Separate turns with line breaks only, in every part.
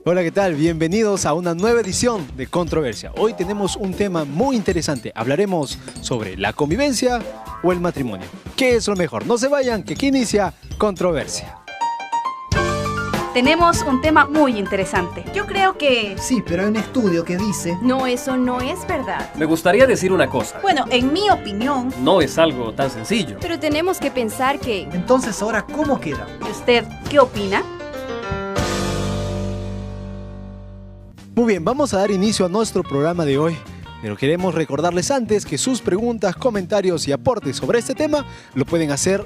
Hola, ¿qué tal? Bienvenidos a una nueva edición de Controversia. Hoy tenemos un tema muy interesante. Hablaremos sobre la convivencia o el matrimonio. ¿Qué es lo mejor? No se vayan, que aquí inicia Controversia.
Tenemos un tema muy interesante. Yo creo que...
Sí, pero hay un estudio que dice...
No, eso no es verdad.
Me gustaría decir una cosa.
Bueno, en mi opinión...
No es algo tan sencillo.
Pero tenemos que pensar que...
Entonces, ¿ahora cómo queda?
¿Y usted qué opina?
Muy bien, vamos a dar inicio a nuestro programa de hoy. Pero queremos recordarles antes que sus preguntas, comentarios y aportes sobre este tema lo pueden hacer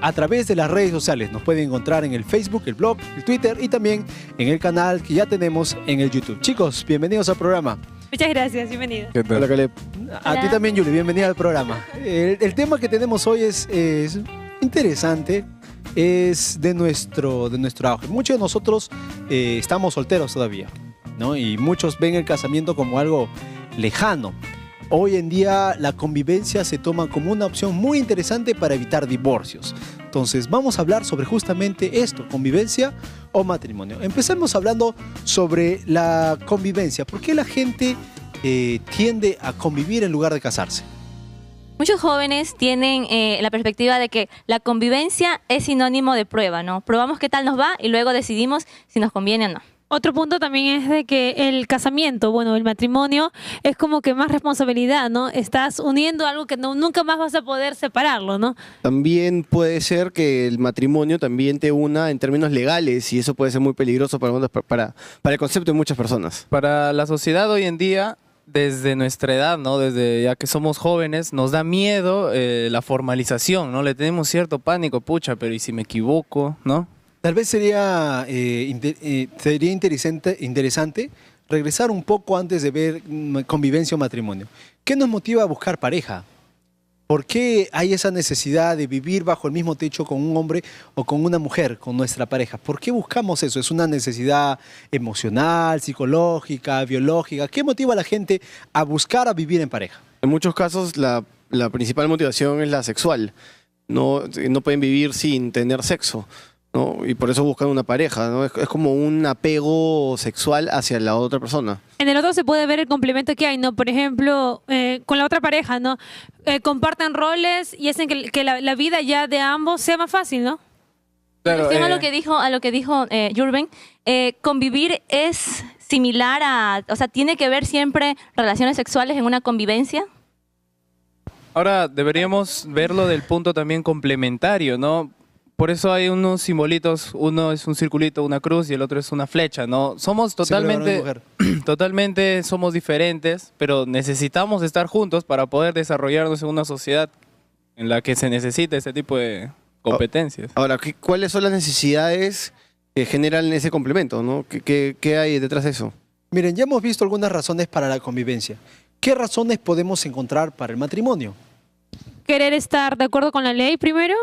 a través de las redes sociales. Nos pueden encontrar en el Facebook, el blog, el Twitter y también en el canal que ya tenemos en el YouTube. Chicos, bienvenidos al programa.
Muchas gracias, bienvenido.
Hola, Caleb. A
Hola.
ti también, Yuli, bienvenida al programa. El tema que tenemos hoy es interesante, es de nuestro auge. Muchos de nosotros estamos solteros todavía, ¿no? Y muchos ven el casamiento como algo lejano. Hoy en día la convivencia se toma como una opción muy interesante para evitar divorcios. Entonces vamos a hablar sobre justamente esto, convivencia o matrimonio. Empecemos hablando sobre la convivencia. ¿Por qué la gente tiende a convivir en lugar de casarse?
Muchos jóvenes tienen la perspectiva de que la convivencia es sinónimo de prueba, ¿no? Probamos qué tal nos va y luego decidimos si nos conviene o no.
Otro punto también es de que el casamiento, bueno, el matrimonio es como que más responsabilidad, ¿no? Estás uniendo algo que nunca más vas a poder separarlo, ¿no?
También puede ser que el matrimonio también te una en términos legales y eso puede ser muy peligroso para el concepto de muchas personas.
Para la sociedad hoy en día, desde nuestra edad, ¿no? Desde ya que somos jóvenes, nos da miedo la formalización, ¿no? Le tenemos cierto pánico, pucha, pero ¿y si me equivoco, no?
Tal vez sería interesante regresar un poco antes de ver convivencia o matrimonio. ¿Qué nos motiva a buscar pareja? ¿Por qué hay esa necesidad de vivir bajo el mismo techo con un hombre o con una mujer, con nuestra pareja? ¿Por qué buscamos eso? ¿Es una necesidad emocional, psicológica, biológica? ¿Qué motiva a la gente a buscar a vivir en pareja?
En muchos casos la principal motivación es la sexual. No pueden vivir sin tener sexo, ¿no? Y por eso buscan una pareja, ¿no? Es como un apego sexual hacia la otra persona.
En el otro se puede ver el complemento que hay, ¿no? Por ejemplo, con la otra pareja, ¿no? Comparten roles y hacen que la vida ya de ambos sea más fácil, ¿no?
Claro,
A lo que dijo Jürgen, convivir es similar a, o sea, tiene que ver siempre relaciones sexuales en una convivencia.
ahora deberíamos verlo del punto también complementario, ¿no? Por eso hay unos simbolitos, uno es un circulito, una cruz y el otro es una flecha, ¿no? Somos totalmente somos diferentes, pero necesitamos estar juntos para poder desarrollarnos en una sociedad en la que se necesita ese tipo de competencias.
Ahora, ¿cuáles son las necesidades que generan ese complemento, ¿no? ¿Qué hay detrás de eso?
Miren, ya hemos visto algunas razones para la convivencia. ¿Qué razones podemos encontrar para el matrimonio?
Querer estar de acuerdo con la ley primero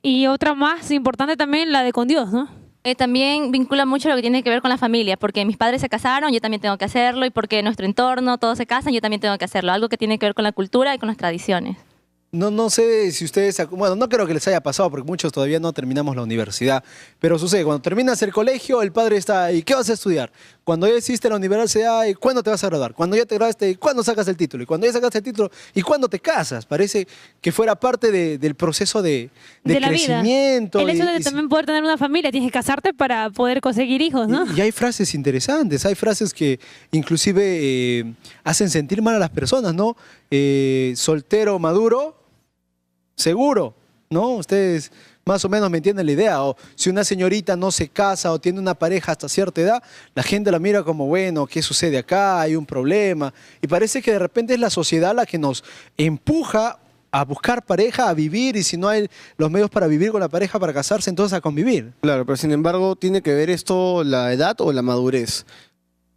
y otra más importante también, la de con Dios, ¿no?
También vincula mucho lo que tiene que ver con la familia, porque mis padres se casaron, yo también tengo que hacerlo, y porque nuestro entorno, todos se casan, yo también tengo que hacerlo. Algo que tiene que ver con la cultura y con las tradiciones.
No sé si ustedes, bueno, no creo que les haya pasado porque muchos todavía no terminamos la universidad, pero sucede, cuando terminas el colegio, el padre está ahí, ¿qué vas a estudiar? Cuando ya hiciste la universidad, ¿y cuándo te vas a graduar? Cuando ya te graduaste, ¿cuándo sacas el título? Y cuando ya sacaste el título, ¿y cuándo te casas? Parece que fuera parte del proceso de
la
crecimiento.
vida. El hecho de también poder tener una familia, tienes que casarte para poder conseguir hijos, ¿no?
Y hay frases interesantes, hay frases que inclusive hacen sentir mal a las personas, ¿no? Soltero maduro, seguro, ¿no? Ustedes más o menos me entienden la idea. O si una señorita no se casa o tiene una pareja hasta cierta edad, la gente la mira como, bueno, ¿qué sucede acá? Hay un problema. Y parece que de repente es la sociedad la que nos empuja a buscar pareja, a vivir, y si no hay los medios para vivir con la pareja, para casarse, entonces a convivir.
Claro, pero sin embargo, ¿tiene que ver esto la edad o la madurez?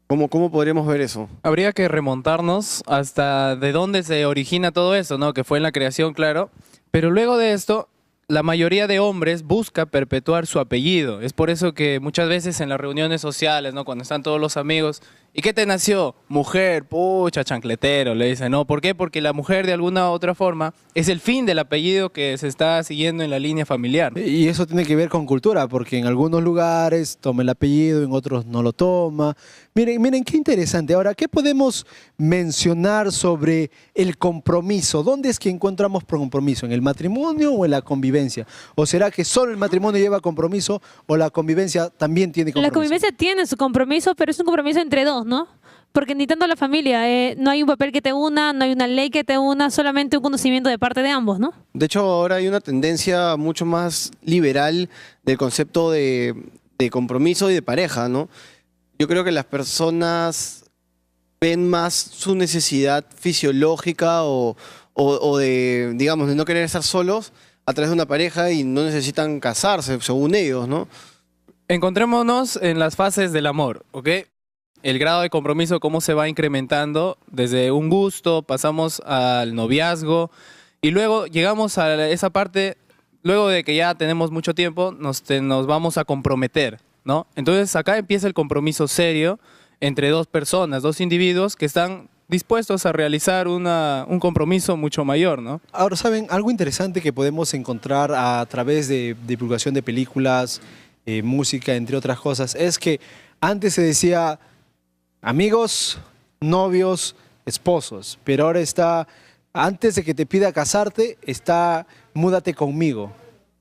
¿Cómo podríamos ver eso?
Habría que remontarnos hasta de dónde se origina todo eso, ¿no? Que fue en la creación, claro. Pero luego de esto, la mayoría de hombres busca perpetuar su apellido. Es por eso que muchas veces en las reuniones sociales, ¿no? Cuando están todos los amigos, ¿y qué te nació? Mujer, pucha, chancletero, le dicen, ¿no? ¿Por qué? Porque la mujer de alguna u otra forma es el fin del apellido que se está siguiendo en la línea familiar.
Y eso tiene que ver con cultura, porque en algunos lugares toma el apellido, en otros no lo toma. Miren, qué interesante. Ahora, ¿qué podemos mencionar sobre el compromiso? ¿Dónde es que encontramos compromiso? ¿En el matrimonio o en la convivencia? ¿O será que solo el matrimonio lleva compromiso o la convivencia también tiene compromiso?
La convivencia tiene su compromiso, pero es un compromiso entre dos, ¿no? Porque ni tanto la familia, no hay un papel que te una, no hay una ley que te una, solamente un conocimiento de parte de ambos, ¿no?
De hecho, ahora hay una tendencia mucho más liberal del concepto de compromiso y de pareja, ¿no? Yo creo que las personas ven más su necesidad fisiológica o de, digamos, de no querer estar solos a través de una pareja y no necesitan casarse, según ellos, ¿no?
Encontrémonos en las fases del amor, ¿ok? El grado de compromiso, cómo se va incrementando desde un gusto, pasamos al noviazgo y luego llegamos a esa parte, luego de que ya tenemos mucho tiempo, nos vamos a comprometer, ¿no? Entonces acá empieza el compromiso serio entre dos personas, dos individuos que están dispuestos a realizar un compromiso mucho mayor, ¿no?
Ahora, ¿saben? Algo interesante que podemos encontrar a través de divulgación de películas, música, entre otras cosas, es que antes se decía amigos, novios, esposos, pero ahora está, antes de que te pida casarte, está múdate conmigo.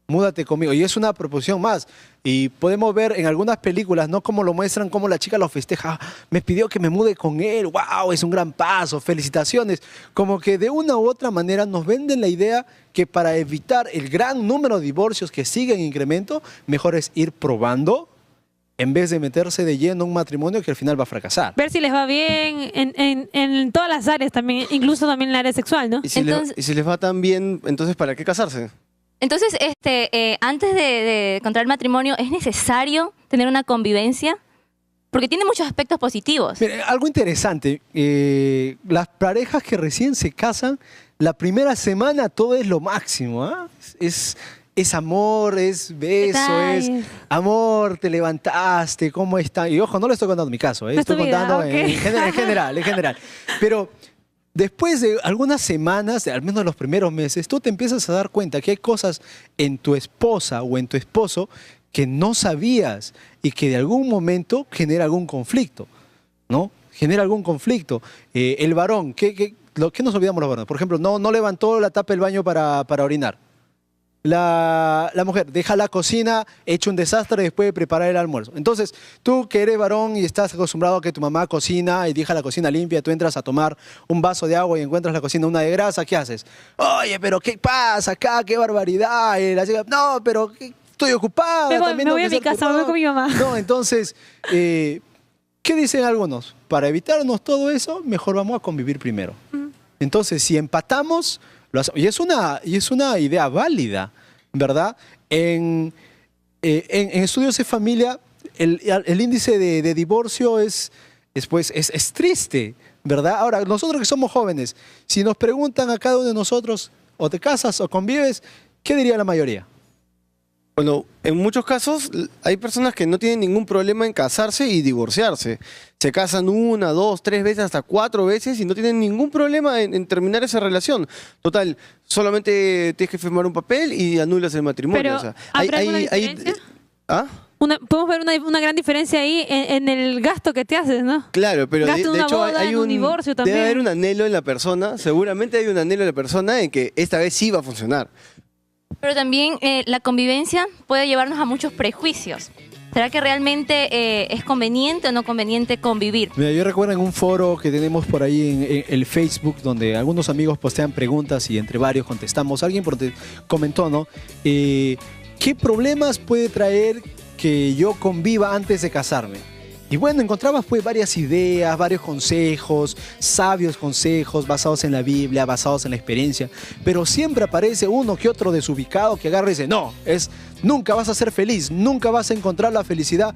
Múdate conmigo. Y es una proposición más. Y podemos ver en algunas películas, ¿no? Cómo lo muestran, cómo la chica lo festeja. "Ah, me pidió que me mude con él. ¡Wow! Es un gran paso. Felicitaciones". Como que de una u otra manera nos venden la idea que para evitar el gran número de divorcios que siguen en incremento, mejor es ir probando en vez de meterse de lleno en un matrimonio que al final va a fracasar.
Ver si les va bien en todas las áreas también, incluso también en el área sexual, ¿no?
Y si les va tan bien, entonces ¿para qué casarse?
Entonces, antes de contraer matrimonio, ¿es necesario tener una convivencia? Porque tiene muchos aspectos positivos.
Mire, algo interesante, las parejas que recién se casan, la primera semana todo es lo máximo, ¿ah? Es amor, es beso,
Detalles.
es amor, te levantaste, ¿cómo está? Y ojo, no le estoy contando mi caso,
No es tu
estoy
vida,
contando
ok.
en general. Pero después de algunas semanas, al menos los primeros meses, tú te empiezas a dar cuenta que hay cosas en tu esposa o en tu esposo que no sabías y que de algún momento genera algún conflicto, ¿no? Genera algún conflicto. El varón, ¿qué nos olvidamos los varones? Por ejemplo, no levantó la tapa del baño para orinar. La mujer deja la cocina hecho un desastre después de preparar el almuerzo. Entonces, tú que eres varón y estás acostumbrado a que tu mamá cocina y deja la cocina limpia, tú entras a tomar un vaso de agua y encuentras la cocina una de grasa, ¿qué haces? Oye, pero ¿qué pasa acá? ¡Qué barbaridad! Y la chica, no, pero estoy ocupada.
Me voy
también
a mi casa, me voy con mi mamá.
No, entonces, ¿qué dicen algunos? Para evitarnos todo eso, mejor vamos a convivir primero. Entonces, si empatamos, y es una idea válida, ¿verdad? En estudios de familia, el índice de divorcio es triste, ¿verdad? Ahora, nosotros que somos jóvenes, si nos preguntan a cada uno de nosotros, o te casas o convives, ¿qué diría la mayoría?
Bueno, en muchos casos hay personas que no tienen ningún problema en casarse y divorciarse. Se casan 1, 2, 3 veces, hasta 4 veces y no tienen ningún problema en terminar esa relación. Total, solamente tienes que firmar un papel y anulas el matrimonio.
Pero,
o sea,
¿habrá alguna diferencia?
¿Ah?
Podemos ver una gran diferencia ahí en el gasto que te haces, ¿no?
Claro, pero
Gasto
de
una
hecho
boda,
hay
en un divorcio también.
debe haber un anhelo en la persona, seguramente hay un anhelo en la persona en que esta vez sí va a funcionar.
Pero también la convivencia puede llevarnos a muchos prejuicios. ¿Será que realmente es conveniente o no conveniente convivir?
Mira, yo recuerdo en un foro que tenemos por ahí en el Facebook, donde algunos amigos postean preguntas y entre varios contestamos. Alguien comentó, ¿no? ¿Qué problemas puede traer que yo conviva antes de casarme? Y bueno, encontrabas pues varias ideas, varios consejos, sabios consejos basados en la Biblia, basados en la experiencia, pero siempre aparece uno que otro desubicado que agarra y dice, no, es nunca vas a ser feliz, nunca vas a encontrar la felicidad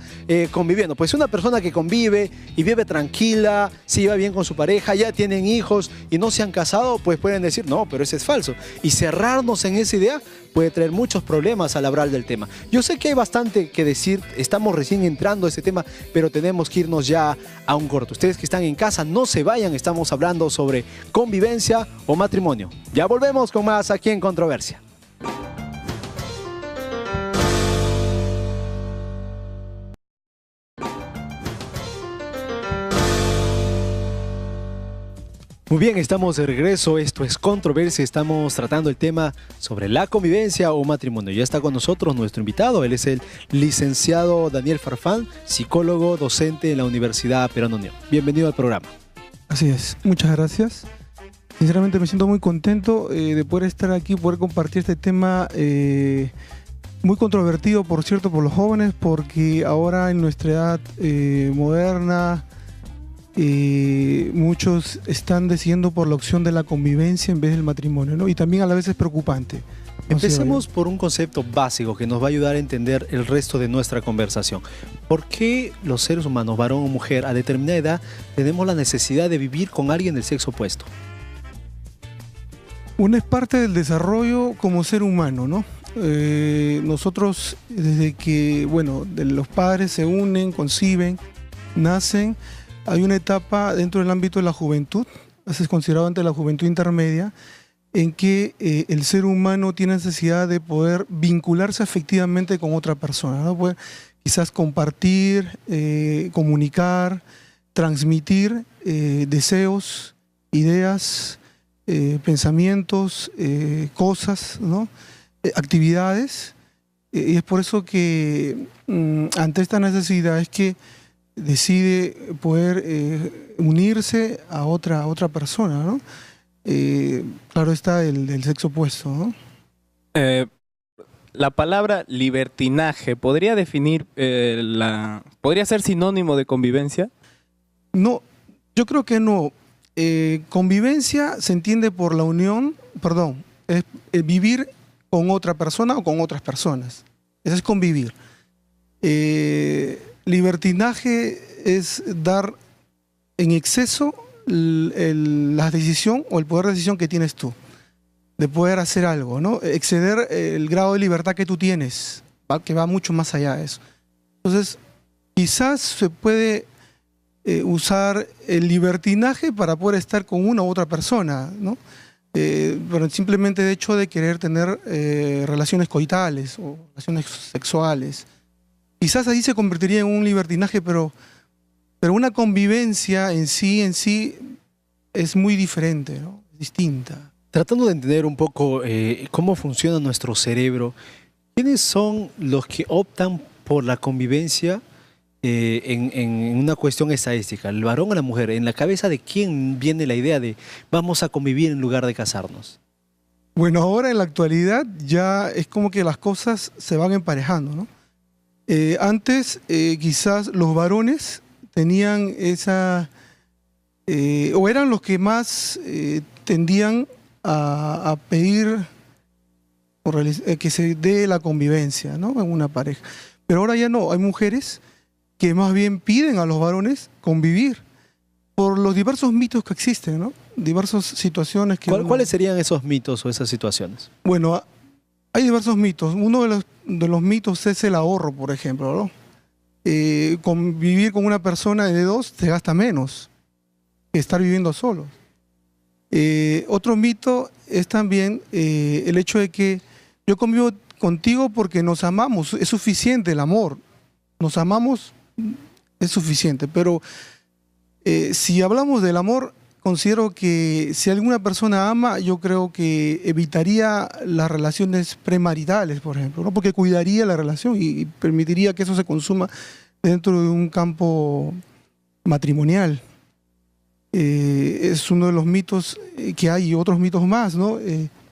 conviviendo. Pues una persona que convive y vive tranquila, se lleva bien con su pareja, ya tienen hijos y no se han casado, pues pueden decir, no, pero ese es falso. Y cerrarnos en esa idea puede traer muchos problemas al hablar del tema. Yo sé que hay bastante que decir, estamos recién entrando a ese tema, pero tenemos que irnos ya a un corto. Ustedes que están en casa, no se vayan, estamos hablando sobre convivencia o matrimonio. Ya volvemos con más aquí en Controversia. Muy bien, estamos de regreso, esto es Controversia, estamos tratando el tema sobre la convivencia o matrimonio. Ya está con nosotros nuestro invitado, él es el licenciado Daniel Farfán, psicólogo, docente en la Universidad Peruana Unión. Bienvenido al programa.
Así es, muchas gracias. Sinceramente me siento muy contento de poder estar aquí, poder compartir este tema muy controvertido, por cierto, por los jóvenes, porque ahora en nuestra edad moderna, muchos están decidiendo por la opción de la convivencia en vez del matrimonio, ¿no? Y también a la vez es preocupante.
Empecemos por un concepto básico que nos va a ayudar a entender el resto de nuestra conversación. ¿Por qué los seres humanos, varón o mujer, a determinada edad tenemos la necesidad de vivir con alguien del sexo opuesto?
Una es parte del desarrollo como ser humano, ¿no? Nosotros, desde que, bueno, los padres se unen, conciben, nacen, hay una etapa dentro del ámbito de la juventud, es considerado ante la juventud intermedia, en que el ser humano tiene necesidad de poder vincularse afectivamente con otra persona, ¿no? Poder quizás compartir, comunicar, transmitir deseos, ideas, pensamientos, cosas, ¿no? Actividades. Y es por eso que ante esta necesidad es que decide poder unirse a otra persona, ¿no? Claro está el sexo opuesto, ¿no?
La palabra libertinaje, ¿podría definir, podría ser sinónimo de convivencia?
No, yo creo que no. Convivencia se entiende por la unión, perdón, es vivir con otra persona o con otras personas. Eso es convivir. Libertinaje es dar en exceso la decisión o el poder de decisión que tienes tú, de poder hacer algo, ¿no? Exceder el grado de libertad que tú tienes, que va mucho más allá de eso. Entonces, quizás se puede usar el libertinaje para poder estar con una u otra persona, ¿no? Pero simplemente de hecho de querer tener relaciones coitales o relaciones sexuales. Quizás ahí se convertiría en un libertinaje, pero una convivencia en sí es muy diferente, ¿no? Distinta.
Tratando de entender un poco cómo funciona nuestro cerebro, ¿quiénes son los que optan por la convivencia en una cuestión estadística? ¿El varón o la mujer? ¿En la cabeza de quién viene la idea de vamos a convivir en lugar de casarnos?
Bueno, ahora en la actualidad ya es como que las cosas se van emparejando, ¿no? Antes quizás los varones tenían esa, o eran los que más tendían a pedir que se dé la convivencia, ¿no? En una pareja. Pero ahora ya no, hay mujeres que más bien piden a los varones convivir por los diversos mitos que existen, ¿no? Diversas situaciones que...
¿Cuáles serían esos mitos o esas situaciones?
Bueno, hay diversos mitos. Uno de los mitos es el ahorro, por ejemplo, ¿no? Convivir con una persona de dos te gasta menos que estar viviendo solo. Otro mito es también el hecho de que yo convivo contigo porque nos amamos, es suficiente el amor, nos amamos, es suficiente, pero si hablamos del amor, considero que si alguna persona ama, yo creo que evitaría las relaciones premaritales, por ejemplo, ¿no? Porque cuidaría la relación y permitiría que eso se consuma dentro de un campo matrimonial. Es uno de los mitos que hay y otros mitos más, ¿no?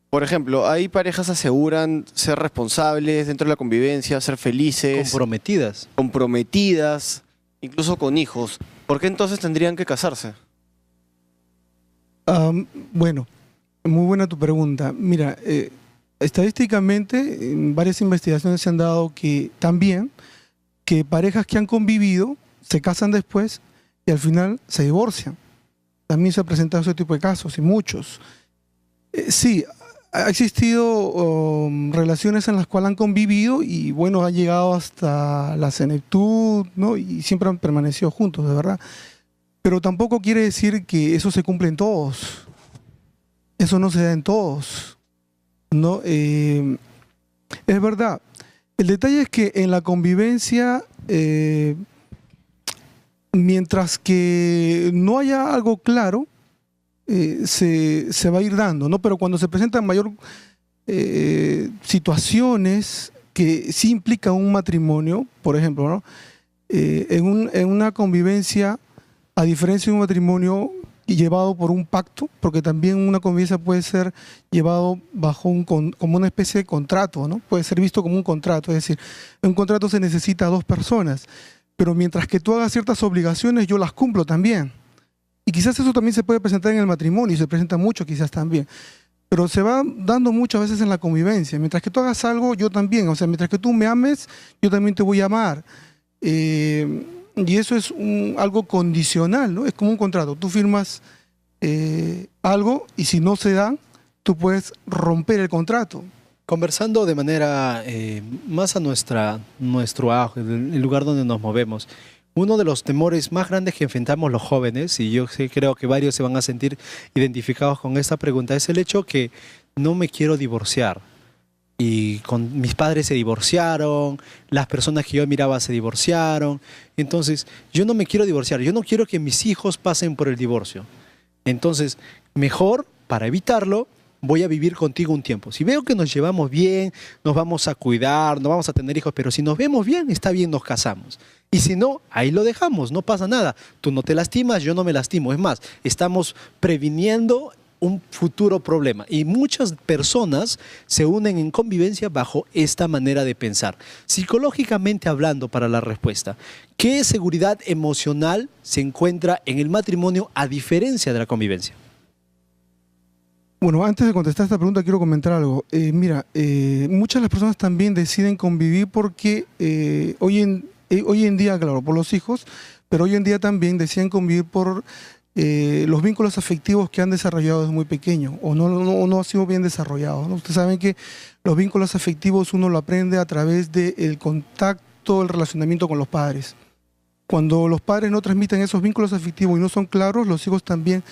Por ejemplo, hay parejas que aseguran ser responsables dentro de la convivencia, ser felices.
Comprometidas.
Comprometidas, incluso con hijos. ¿Por qué entonces tendrían que casarse?
Bueno, muy buena tu pregunta. Mira, estadísticamente, en varias investigaciones se han dado que también que parejas que han convivido se casan después y al final se divorcian. También se ha presentado ese tipo de casos y muchos. Sí, ha existido relaciones en las cuales han convivido y bueno, han llegado hasta la senectud, ¿no? Y siempre han permanecido juntos, de verdad. Pero tampoco quiere decir que eso se cumple en todos. Eso no se da en todos, ¿no? Es verdad. El detalle es que en la convivencia, mientras que no haya algo claro, se va a ir dando, ¿no? Pero cuando se presentan mayor situaciones que sí implican un matrimonio, por ejemplo, ¿no? En una convivencia, a diferencia de un matrimonio llevado por un pacto, porque también una convivencia puede ser llevado bajo como una especie de contrato, ¿no? Puede ser visto como un contrato, es decir, en un contrato se necesita a dos personas, pero mientras que tú hagas ciertas obligaciones, yo las cumplo también. Y quizás eso también se puede presentar en el matrimonio, y se presenta mucho quizás también. Pero se va dando muchas veces en la convivencia. Mientras que tú hagas algo, yo también. O sea, mientras que tú me ames, yo también te voy a amar. Y eso es algo condicional, ¿no? Es como un contrato. Tú firmas algo y si no se da, tú puedes romper el contrato.
Conversando de manera más a nuestro auge, el lugar donde nos movemos. Uno de los temores más grandes que enfrentamos los jóvenes, y yo creo que varios se van a sentir identificados con esta pregunta, es el hecho que no me quiero divorciar. Y con mis padres se divorciaron, las personas que yo miraba se divorciaron. Entonces, yo no me quiero divorciar, yo no quiero que mis hijos pasen por el divorcio. Entonces, mejor, para evitarlo, voy a vivir contigo un tiempo. Si veo que nos llevamos bien, nos vamos a cuidar, no vamos a tener hijos, pero si nos vemos bien, está bien, nos casamos. Y si no, ahí lo dejamos, no pasa nada. Tú no te lastimas, yo no me lastimo. Es más, estamos previniendo un futuro problema. Y muchas personas se unen en convivencia bajo esta manera de pensar. Psicológicamente hablando, para la respuesta, ¿qué seguridad emocional se encuentra en el matrimonio a diferencia de la convivencia?
Bueno, antes de contestar esta pregunta quiero comentar algo. Mira, muchas de las personas también deciden convivir porque hoy en día, claro, por los hijos, pero hoy en día también deciden convivir por los vínculos afectivos que han desarrollado desde muy pequeño o no ha sido bien desarrollado, ¿no? Ustedes saben que los vínculos afectivos uno lo aprende a través del contacto, el relacionamiento con los padres. Cuando los padres no transmiten esos vínculos afectivos y no son claros, los hijos también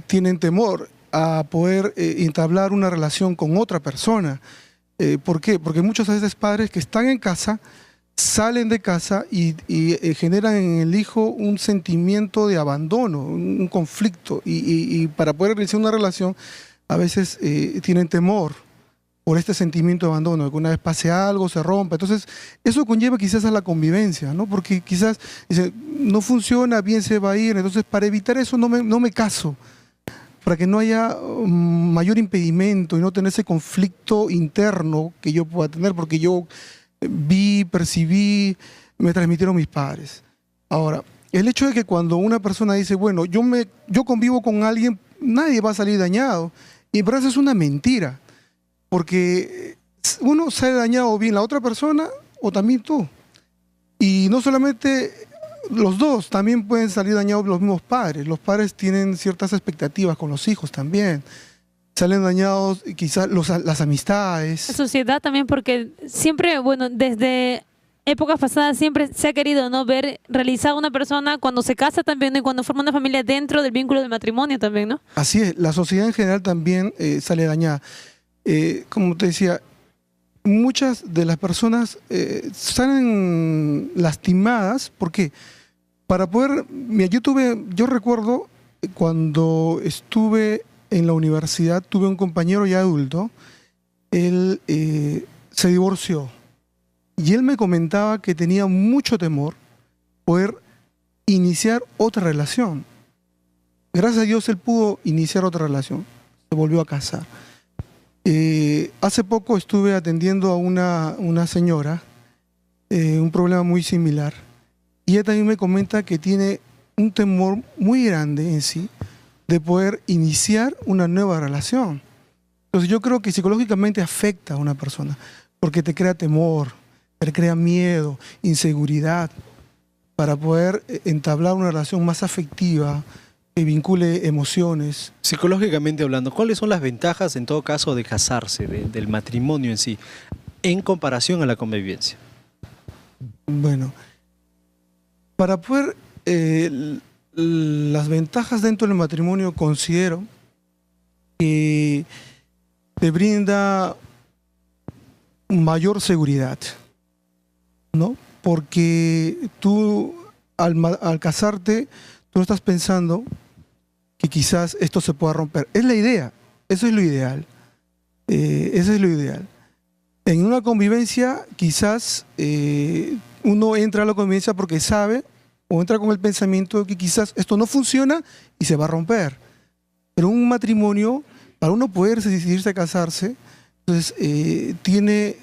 tienen temor a poder entablar una relación con otra persona. ¿Por qué? Porque muchas veces padres que están en casa salen de casa y generan en el hijo un sentimiento de abandono, un conflicto, y para poder realizar una relación a veces tienen temor por este sentimiento de abandono, de que una vez pase algo, se rompa. Entonces, eso conlleva quizás a la convivencia, ¿no? Porque quizás dice, no funciona, bien se va a ir, entonces para evitar eso no me caso, para que no haya mayor impedimento y no tener ese conflicto interno que yo pueda tener, porque yo vi, percibí, me transmitieron mis padres. Ahora, el hecho de que cuando una persona dice, bueno, yo convivo con alguien, nadie va a salir dañado, y por eso es una mentira, porque uno sale dañado bien la otra persona o también tú. Y no solamente los dos, también pueden salir dañados los mismos padres. Los padres tienen ciertas expectativas con los hijos también. Salen dañados quizás las amistades.
La sociedad también, porque siempre, bueno, desde épocas pasadas siempre se ha querido, ¿no?, ver realizada una persona cuando se casa también, ¿no?, y cuando forma una familia dentro del vínculo del matrimonio también, ¿no?
Así es, la sociedad en general también sale dañada. Como te decía, muchas de las personas salen lastimadas. ¿Por qué? Para poder... Mira, yo recuerdo cuando estuve en la universidad, tuve un compañero ya adulto, él se divorció y él me comentaba que tenía mucho temor poder iniciar otra relación. Gracias a Dios él pudo iniciar otra relación, se volvió a casar. Hace poco estuve atendiendo a una señora, un problema muy similar, y ella también me comenta que tiene un temor muy grande en sí de poder iniciar una nueva relación. Entonces yo creo que psicológicamente afecta a una persona, porque te crea temor, te crea miedo, inseguridad, para poder entablar una relación más afectiva, que vincule emociones.
Psicológicamente hablando, ¿cuáles son las ventajas en todo caso de casarse, del matrimonio en sí, en comparación a la convivencia?
Bueno, para poder, las ventajas dentro del matrimonio considero que te brinda mayor seguridad, ¿no? Porque tú al casarte, tú no estás pensando que quizás esto se pueda romper. Es la idea, eso es lo ideal. Eso es lo ideal. En una convivencia, quizás uno entra a la convivencia porque sabe o entra con el pensamiento de que quizás esto no funciona y se va a romper. Pero un matrimonio, para uno poder decidirse a casarse, entonces tiene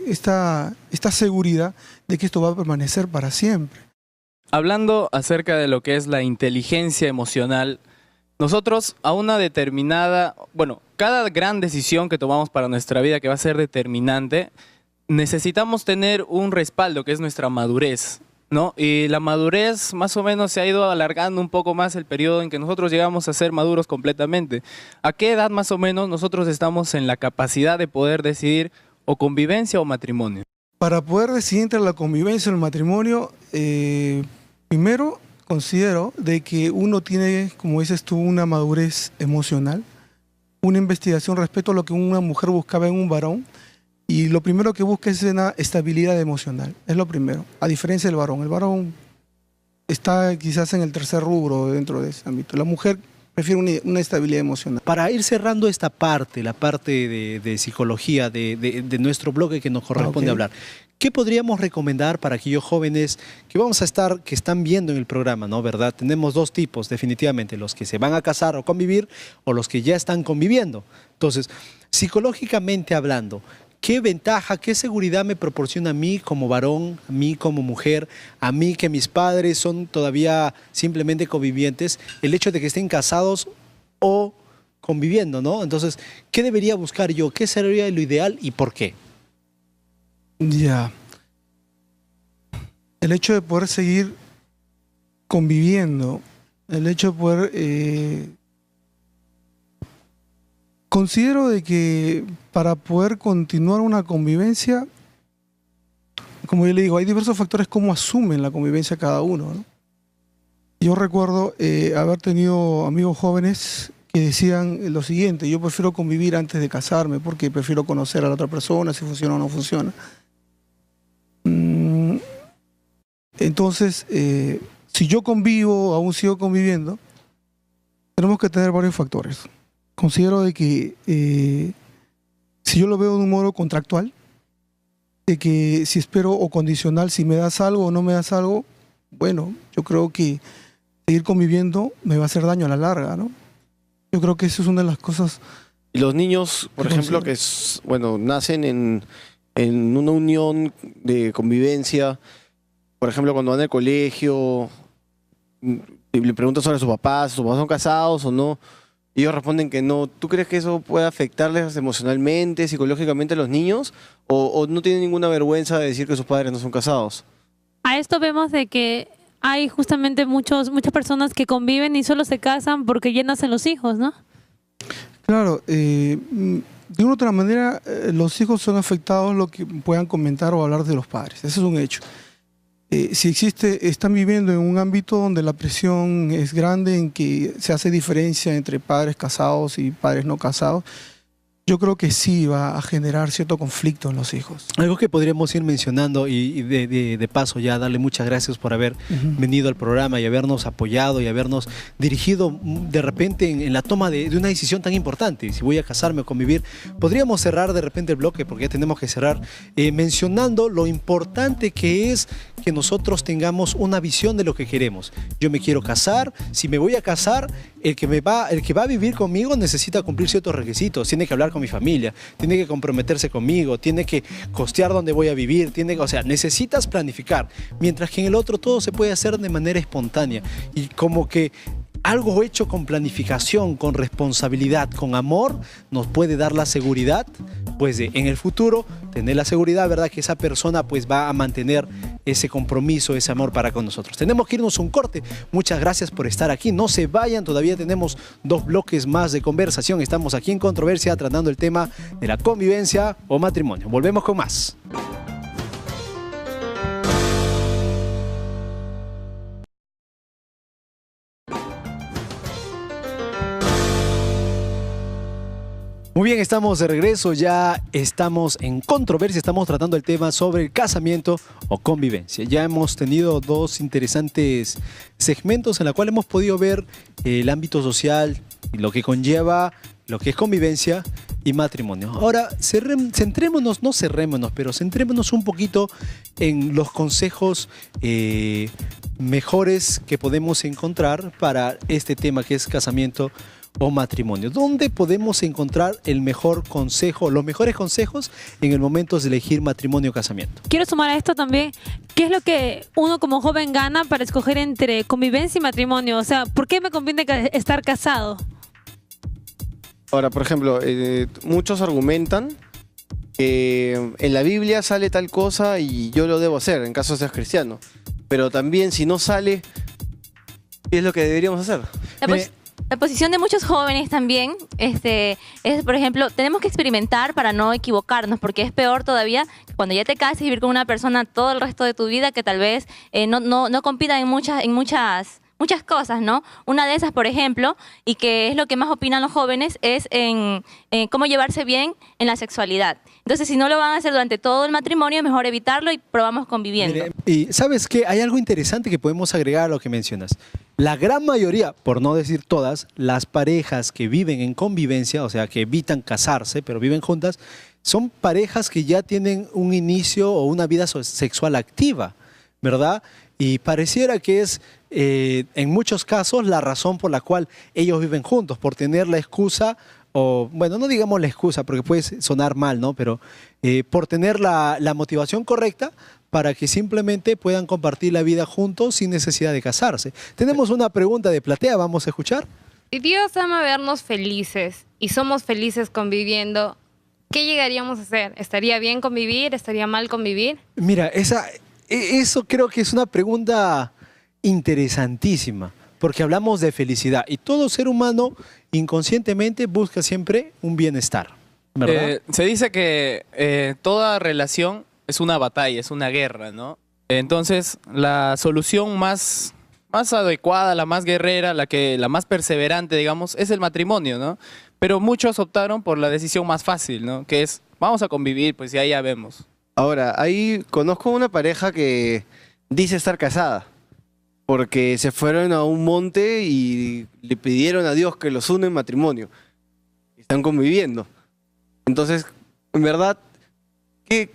esta seguridad de que esto va a permanecer para siempre.
Hablando acerca de lo que es la inteligencia emocional, nosotros a una determinada, bueno, cada gran decisión que tomamos para nuestra vida que va a ser determinante, necesitamos tener un respaldo que es nuestra madurez, ¿no? Y la madurez más o menos se ha ido alargando un poco más el periodo en que nosotros llegamos a ser maduros completamente. ¿A qué edad más o menos nosotros estamos en la capacidad de poder decidir o convivencia o matrimonio?
Para poder decidir entre la convivencia y el matrimonio, primero considero de que uno tiene, como dices tú, una madurez emocional, una investigación respecto a lo que una mujer buscaba en un varón, y lo primero que busca es una estabilidad emocional, es lo primero, a diferencia del varón. El varón está quizás en el tercer rubro dentro de ese ámbito, la mujer prefiere una estabilidad emocional.
Para ir cerrando esta parte, la parte de psicología de nuestro bloque que nos corresponde hablar, ¿qué podríamos recomendar para aquellos jóvenes que están viendo en el programa, ¿no? ¿Verdad? Tenemos dos tipos, definitivamente, los que se van a casar o convivir o los que ya están conviviendo. Entonces, psicológicamente hablando, ¿qué ventaja, qué seguridad me proporciona a mí como varón, a mí como mujer, a mí que mis padres son todavía simplemente convivientes, el hecho de que estén casados o conviviendo, ¿no? Entonces, ¿qué debería buscar yo? ¿Qué sería lo ideal y por qué?
Ya. El hecho de poder seguir conviviendo, el hecho de poder... considero de que para poder continuar una convivencia, como yo le digo, hay diversos factores cómo asumen la convivencia cada uno, ¿no? Yo recuerdo haber tenido amigos jóvenes que decían lo siguiente: yo prefiero convivir antes de casarme porque prefiero conocer a la otra persona, si funciona o no funciona. Entonces, si yo convivo, aún sigo conviviendo, tenemos que tener varios factores. Considero de que si yo lo veo de un modo contractual, de que si espero o condicional, si me das algo o no me das algo, bueno, yo creo que seguir conviviendo me va a hacer daño a la larga, ¿no? Yo creo que eso es una de las cosas.
Y los niños, por ejemplo, que nacen en una unión de convivencia, por ejemplo, cuando van al colegio, y le preguntan sobre sus papás son casados o no, y ellos responden que no. ¿Tú crees que eso puede afectarles emocionalmente, psicológicamente a los niños? ¿O no tienen ninguna vergüenza de decir que sus padres no son casados?
A esto vemos de que hay justamente muchas personas que conviven y solo se casan porque ya nacen los hijos, ¿no? Claro,
de una u otra manera, los hijos son afectados lo que puedan comentar o hablar de los padres. Eso es un hecho. Si están viviendo en un ámbito donde la presión es grande, en que se hace diferencia entre padres casados y padres no casados, yo creo que sí va a generar cierto conflicto en los hijos.
Algo que podríamos ir mencionando y de paso ya darle muchas gracias por haber venido al programa y habernos apoyado y habernos dirigido de repente en la toma de una decisión tan importante. Si voy a casarme o convivir, podríamos cerrar de repente el bloque, porque ya tenemos que cerrar, mencionando lo importante que es que nosotros tengamos una visión de lo que queremos. Yo me quiero casar, si me voy a casar, el que va a vivir conmigo necesita cumplir ciertos requisitos, tiene que hablar con mi familia, tiene que comprometerse conmigo, tiene que costear dónde voy a vivir, o sea, necesitas planificar, mientras que en el otro todo se puede hacer de manera espontánea y como que algo hecho con planificación, con responsabilidad, con amor, nos puede dar la seguridad, pues en el futuro tener la seguridad, ¿verdad? Que esa persona pues va a mantener ese compromiso, ese amor para con nosotros. Tenemos que irnos a un corte. Muchas gracias por estar aquí. No se vayan, todavía tenemos 2 bloques más de conversación. Estamos aquí en Controversia tratando el tema de la convivencia o matrimonio. Volvemos con más. Muy bien, estamos de regreso, ya estamos en Controversia, estamos tratando el tema sobre el casamiento o convivencia. Ya hemos tenido 2 interesantes segmentos en los cuales hemos podido ver el ámbito social y lo que conlleva lo que es convivencia y matrimonio. Ahora, centrémonos un poquito en los consejos mejores que podemos encontrar para este tema que es casamiento o matrimonio. ¿Dónde podemos encontrar el mejor consejo, los mejores consejos en el momento de elegir matrimonio o casamiento?
Quiero sumar a esto también, ¿qué es lo que uno como joven gana para escoger entre convivencia y matrimonio? O sea, ¿por qué me conviene estar casado?
Ahora, por ejemplo, muchos argumentan que en la Biblia sale tal cosa y yo lo debo hacer, en caso seas cristiano. Pero también, si no sale, ¿qué es lo que deberíamos hacer?
La posición de muchos jóvenes también es, por ejemplo, tenemos que experimentar para no equivocarnos, porque es peor todavía cuando ya te cases y vivir con una persona todo el resto de tu vida que tal vez no compita en muchas cosas, ¿no? Una de esas, por ejemplo, y que es lo que más opinan los jóvenes, es en cómo llevarse bien en la sexualidad. Entonces, si no lo van a hacer durante todo el matrimonio, es mejor evitarlo y probamos conviviendo.
Mire, y ¿sabes qué? Hay algo interesante que podemos agregar a lo que mencionas. La gran mayoría, por no decir todas, las parejas que viven en convivencia, o sea, que evitan casarse, pero viven juntas, son parejas que ya tienen un inicio o una vida sexual activa, ¿verdad? Y pareciera que es, en muchos casos, la razón por la cual ellos viven juntos, por tener la excusa, o bueno, no digamos la excusa porque puede sonar mal, ¿no? Pero por tener la motivación correcta para que simplemente puedan compartir la vida juntos sin necesidad de casarse. Tenemos una pregunta de Platea, vamos a escuchar.
Si Dios ama vernos felices y somos felices conviviendo, ¿qué llegaríamos a hacer? ¿Estaría bien convivir? ¿Estaría mal convivir?
Mira, eso creo que es una pregunta interesantísima, porque hablamos de felicidad y todo ser humano inconscientemente busca siempre un bienestar, ¿verdad?
Se dice que toda relación es una batalla, es una guerra, ¿no? Entonces, la solución más adecuada, la más guerrera, la más perseverante, digamos, es el matrimonio, ¿no? Pero muchos optaron por la decisión más fácil, ¿no? Que es, vamos a convivir, pues ya vemos.
Ahora, ahí conozco una pareja que dice estar casada, porque se fueron a un monte y le pidieron a Dios que los une en matrimonio. Están conviviendo. Entonces, en verdad, ¿qué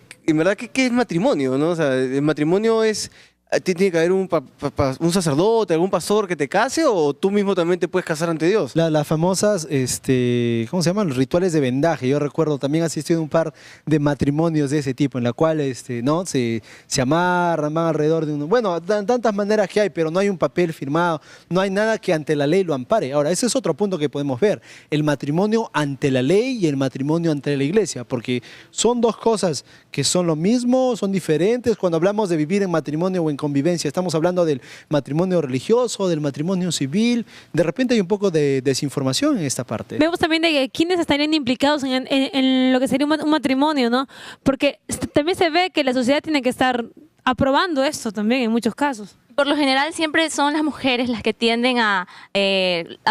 es matrimonio, no? O sea, ¿el matrimonio tiene que haber un sacerdote, algún pastor que te case o tú mismo también te puedes casar ante Dios?
Las famosas, ¿cómo se llaman? Los rituales de vendaje. Yo recuerdo, también he asistido a un par de matrimonios de ese tipo, en la cual ¿no? se amarran, van alrededor de uno. Bueno, tantas maneras que hay, pero no hay un papel firmado, no hay nada que ante la ley lo ampare. Ahora, ese es otro punto que podemos ver. El matrimonio ante la ley y el matrimonio ante la iglesia, porque son 2 cosas que son lo mismo, son diferentes. Cuando hablamos de vivir en matrimonio o en convivencia, estamos hablando del matrimonio religioso, del matrimonio civil. De repente hay un poco de desinformación en esta parte.
Vemos también de que quiénes estarían implicados en lo que sería un matrimonio, ¿no? Porque también se ve que la sociedad tiene que estar aprobando esto también en muchos casos.
Por lo general siempre son las mujeres las que tienden a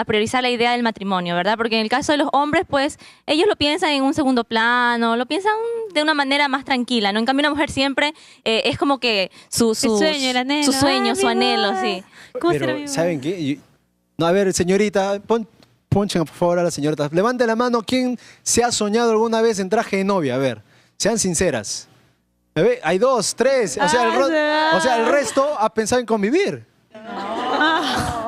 priorizar la idea del matrimonio, ¿verdad? Porque en el caso de los hombres, pues, ellos lo piensan en un segundo plano, lo piensan de una manera más tranquila, ¿no? En cambio, una mujer siempre es como que su sueño, su anhelo, sí.
Pero, ¿saben qué? No, a ver, señorita, ponchen por favor a la señorita. Levante la mano, ¿quién se ha soñado alguna vez en traje de novia? A ver, sean sinceras. Hay 2, 3, o sea, el resto ha pensado en convivir.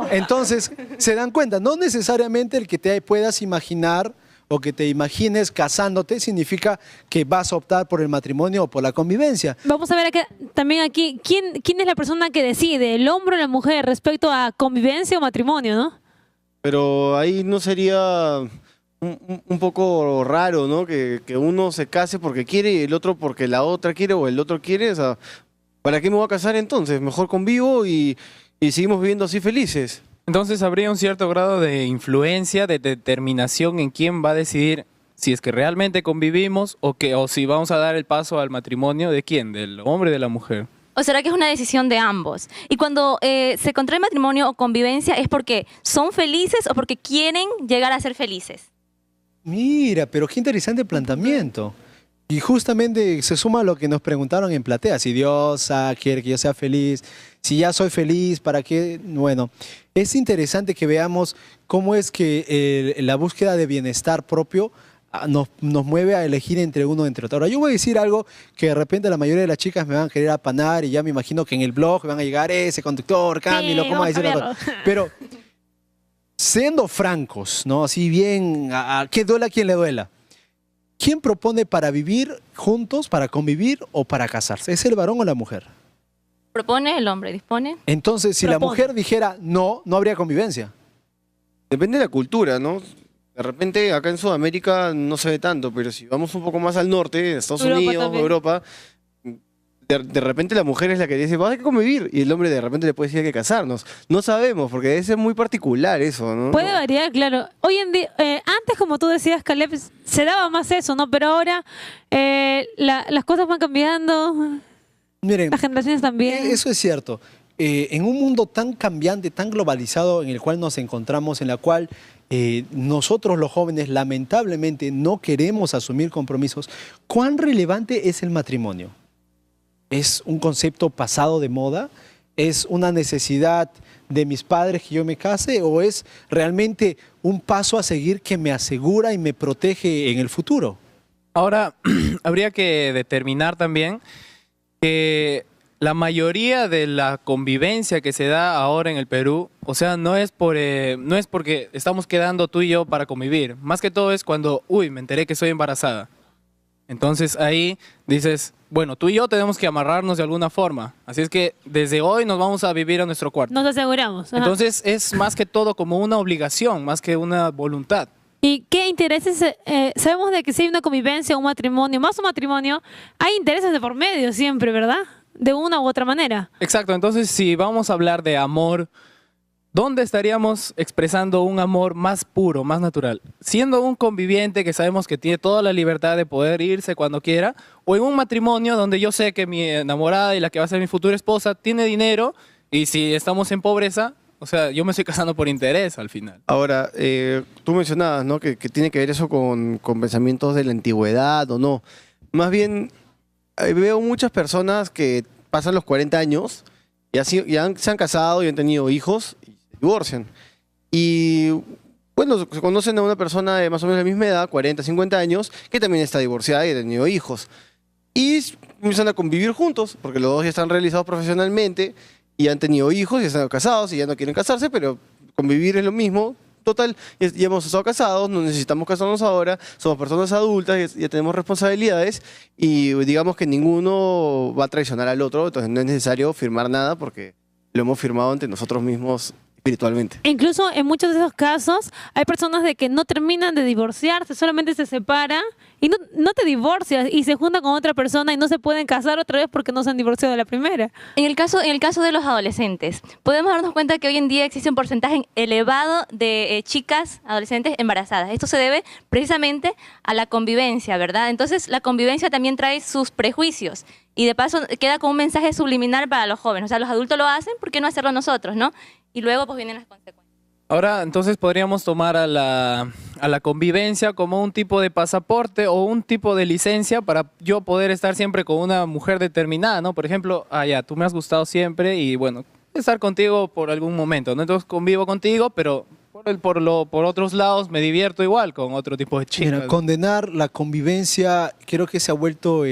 Entonces, se dan cuenta, no necesariamente el que te puedas imaginar o que te imagines casándote significa que vas a optar por el matrimonio o por la convivencia.
Vamos a ver también aquí, ¿quién es la persona que decide, el hombre o la mujer, respecto a convivencia o matrimonio, ¿no?
Pero ahí no sería un poco raro, ¿no? Que uno se case porque quiere y el otro porque la otra quiere o el otro quiere. O sea, ¿para qué me voy a casar entonces? Mejor convivo y seguimos viviendo así felices.
Entonces habría un cierto grado de influencia, de determinación en quién va a decidir si es que realmente convivimos o si vamos a dar el paso al matrimonio. ¿De quién? ¿Del hombre o de la mujer?
¿O será que es una decisión de ambos? Y cuando se contrae matrimonio o convivencia, ¿es porque son felices o porque quieren llegar a ser felices?
Mira, pero qué interesante planteamiento. Y justamente se suma a lo que nos preguntaron en Platea, si Dios quiere que yo sea feliz, si ya soy feliz, ¿para qué? Bueno, es interesante que veamos cómo es que la búsqueda de bienestar propio nos mueve a elegir entre uno o entre otro. Ahora, yo voy a decir algo que de repente la mayoría de las chicas me van a querer apanar y ya me imagino que en el blog van a llegar ese conductor, Camilo, ¿cómo va a decir la cosa? Pero siendo francos, ¿no? Así bien, que duela a quien le duela. ¿Quién propone para vivir juntos, para convivir o para casarse? ¿Es el varón o la mujer?
Propone el hombre, dispone.
Entonces, si la mujer dijera no, no habría convivencia.
Depende de la cultura, ¿no? De repente acá en Sudamérica no se ve tanto, pero si vamos un poco más al norte, Estados Unidos, también. Europa, de repente la mujer es la que dice, hay que convivir, y el hombre de repente le puede decir hay que casarnos. No sabemos, porque debe ser muy particular eso, ¿no?
Puede variar, claro. Hoy en día, antes, como tú decías, Caleb, se daba más eso, ¿no? Pero ahora las cosas van cambiando.
Miren,
las generaciones también.
Eso es cierto. En un mundo tan cambiante, tan globalizado en el cual nos encontramos, en la cual nosotros los jóvenes lamentablemente no queremos asumir compromisos, ¿cuán relevante es el matrimonio? ¿Es un concepto pasado de moda? ¿Es una necesidad de mis padres que yo me case? ¿O es realmente un paso a seguir que me asegura y me protege en el futuro?
Ahora, habría que determinar también que la mayoría de la convivencia que se da ahora en el Perú, o sea, no es porque estamos quedando tú y yo para convivir. Más que todo es cuando, me enteré que soy embarazada. Entonces ahí dices, bueno, tú y yo tenemos que amarrarnos de alguna forma. Así es que desde hoy nos vamos a vivir a nuestro cuarto.
Nos aseguramos. Ajá.
Entonces es más que todo como una obligación, más que una voluntad.
¿Y qué intereses? Sabemos de que si hay una convivencia, un matrimonio, más un matrimonio, hay intereses de por medio siempre, ¿verdad? De una u otra manera.
Exacto, entonces si vamos a hablar de amor, ¿dónde estaríamos expresando un amor más puro, más natural? ¿Siendo un conviviente que sabemos que tiene toda la libertad de poder irse cuando quiera? ¿O en un matrimonio donde yo sé que mi enamorada y la que va a ser mi futura esposa tiene dinero y si estamos en pobreza, o sea, yo me estoy casando por interés al final? Ahora,
tú mencionabas, ¿no? que tiene que ver eso con pensamientos de la antigüedad o no. Más bien, veo muchas personas que pasan los 40 años y se han casado y han tenido hijos y se divorcian. Y bueno, se conocen a una persona de más o menos la misma edad, 40, 50 años, que también está divorciada y ha tenido hijos. Y empiezan a convivir juntos, porque los dos ya están realizados profesionalmente y han tenido hijos y están casados y ya no quieren casarse, pero convivir es lo mismo. Total, ya hemos estado casados, no necesitamos casarnos ahora, somos personas adultas, ya tenemos responsabilidades y digamos que ninguno va a traicionar al otro, entonces no es necesario firmar nada porque lo hemos firmado ante nosotros mismos espiritualmente.
Incluso en muchos de esos casos hay personas de que no terminan de divorciarse, solamente se separan y no te divorcias y se juntan con otra persona y no se pueden casar otra vez porque no se han divorciado de la primera.
En el caso de los adolescentes, podemos darnos cuenta que hoy en día existe un porcentaje elevado de chicas adolescentes embarazadas. Esto se debe precisamente a la convivencia, ¿verdad? Entonces la convivencia también trae sus prejuicios y de paso queda como un mensaje subliminal para los jóvenes. O sea, los adultos lo hacen, ¿por qué no hacerlo nosotros, no? Y luego pues vienen las consecuencias.
Ahora, entonces podríamos tomar a la convivencia como un tipo de pasaporte o un tipo de licencia para yo poder estar siempre con una mujer determinada, ¿no? Por ejemplo, tú me has gustado siempre y bueno, estar contigo por algún momento, ¿no? Entonces convivo contigo, pero por otros lados me divierto igual con otro tipo de chicas.
Mira, condenar la convivencia creo que se ha vuelto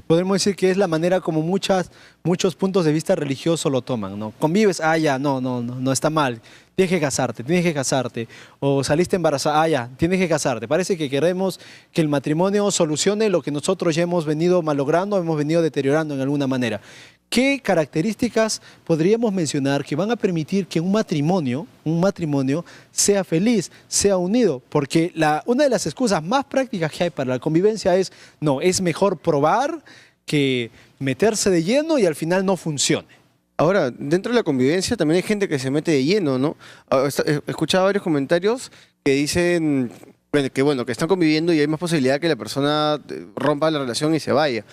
podemos decir que es la manera como muchos puntos de vista religiosos lo toman, ¿no? Convives, no está mal, tienes que casarte, o saliste embarazada, tienes que casarte. Parece que queremos que el matrimonio solucione lo que nosotros ya hemos venido malogrando, hemos venido deteriorando en alguna manera. ¿Qué características podríamos mencionar que van a permitir que un matrimonio sea feliz, sea unido? Porque una de las excusas más prácticas que hay para la convivencia es, no, es mejor probar que meterse de lleno y al final no funcione.
Ahora, dentro de la convivencia también hay gente que se mete de lleno, ¿no? He escuchado varios comentarios que dicen que están conviviendo y hay más posibilidad que la persona rompa la relación y se vaya.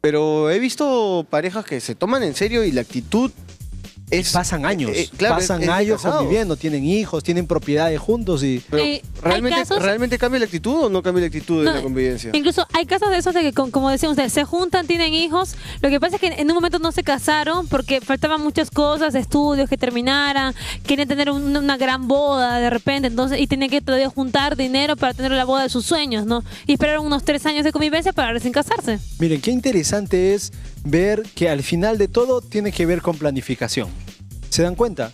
Pero he visto parejas que se toman en serio y la actitud es...
Pasan años,
claro,
pasan
es
años
casado.
conviviendo, tienen hijos, tienen propiedades juntos y...
Pero,
hay casos-
¿realmente cambia la actitud o no cambia la actitud de
No,
la convivencia?
Incluso hay casos de esos de que, como decían ustedes, se juntan, tienen hijos. Lo que pasa es que en un momento no se casaron porque faltaban muchas cosas, estudios que terminaran, querían tener una gran boda de repente, entonces y tenían que todavía juntar dinero para tener la boda de sus sueños, ¿no? Y esperaron unos 3 años de convivencia para recién casarse.
Miren, qué interesante es ver que al final de todo tiene que ver con planificación. ¿Se dan cuenta?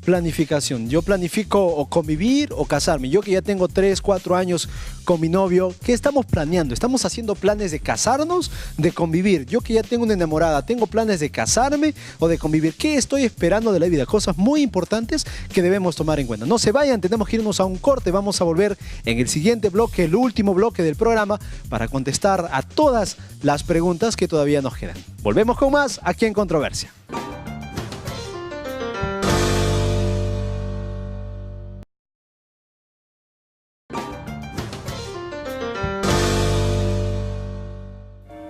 Planificación. Yo planifico o convivir o casarme. Yo que ya tengo 3, 4 años con mi novio, ¿qué estamos planeando? ¿Estamos haciendo planes de casarnos, de convivir? Yo que ya tengo una enamorada, ¿tengo planes de casarme o de convivir? ¿Qué estoy esperando de la vida? Cosas muy importantes que debemos tomar en cuenta. No se vayan, tenemos que irnos a un corte. Vamos a volver en el siguiente bloque, el último bloque del programa, para contestar a todas las preguntas que todavía nos quedan. Volvemos con más aquí en Controversia.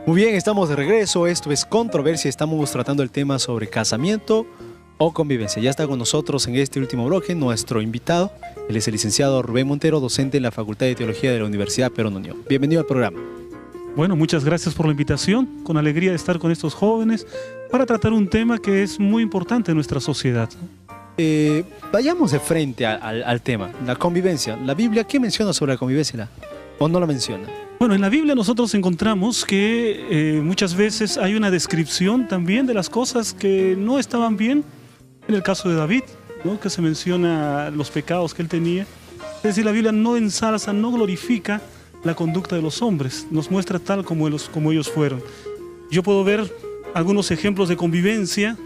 Muy bien, estamos de regreso. Esto es Controversia. Estamos tratando el tema sobre casamiento o convivencia. Ya está con nosotros en este último bloque nuestro invitado. Él es el licenciado Rubén Montero, docente en la Facultad de Teología de la Universidad Perón Unión. Bienvenido al programa.
Bueno, muchas gracias por la invitación. Con alegría de estar con estos jóvenes para tratar un tema que es muy importante en nuestra sociedad.
Vayamos de frente al tema, la convivencia. ¿La Biblia qué menciona sobre la convivencia o no la menciona?
Bueno, en la Biblia nosotros encontramos que muchas veces hay una descripción también de las cosas que no estaban bien. En el caso de David, ¿no? Que se menciona los pecados que él tenía. Es decir, la Biblia no ensalza, no glorifica la conducta de los hombres, nos muestra tal como ellos fueron. Yo puedo ver algunos ejemplos de convivencia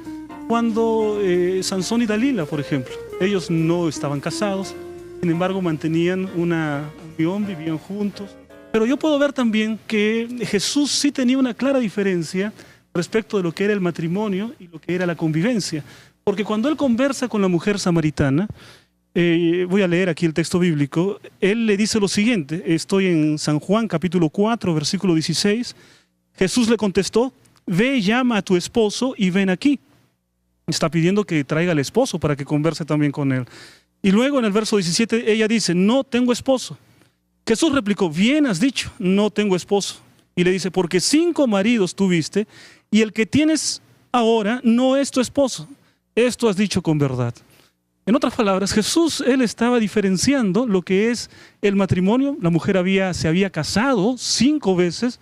cuando Sansón y Dalila, por ejemplo, ellos no estaban casados, sin embargo mantenían una unión, vivían juntos. Pero yo puedo ver también que Jesús sí tenía una clara diferencia respecto de lo que era el matrimonio y lo que era la convivencia. Porque cuando él conversa con la mujer samaritana, voy a leer aquí el texto bíblico, él le dice lo siguiente, estoy en San Juan capítulo 4, versículo 16, Jesús le contestó, ve, llama a tu esposo y ven aquí. Está pidiendo que traiga al esposo para que converse también con él. Y luego en el verso 17 ella dice, no tengo esposo. Jesús replicó, bien has dicho, no tengo esposo. Y le dice, porque 5 maridos tuviste y el que tienes ahora no es tu esposo. Esto has dicho con verdad. En otras palabras, Jesús, él estaba diferenciando lo que es el matrimonio. La mujer se había casado 5 veces.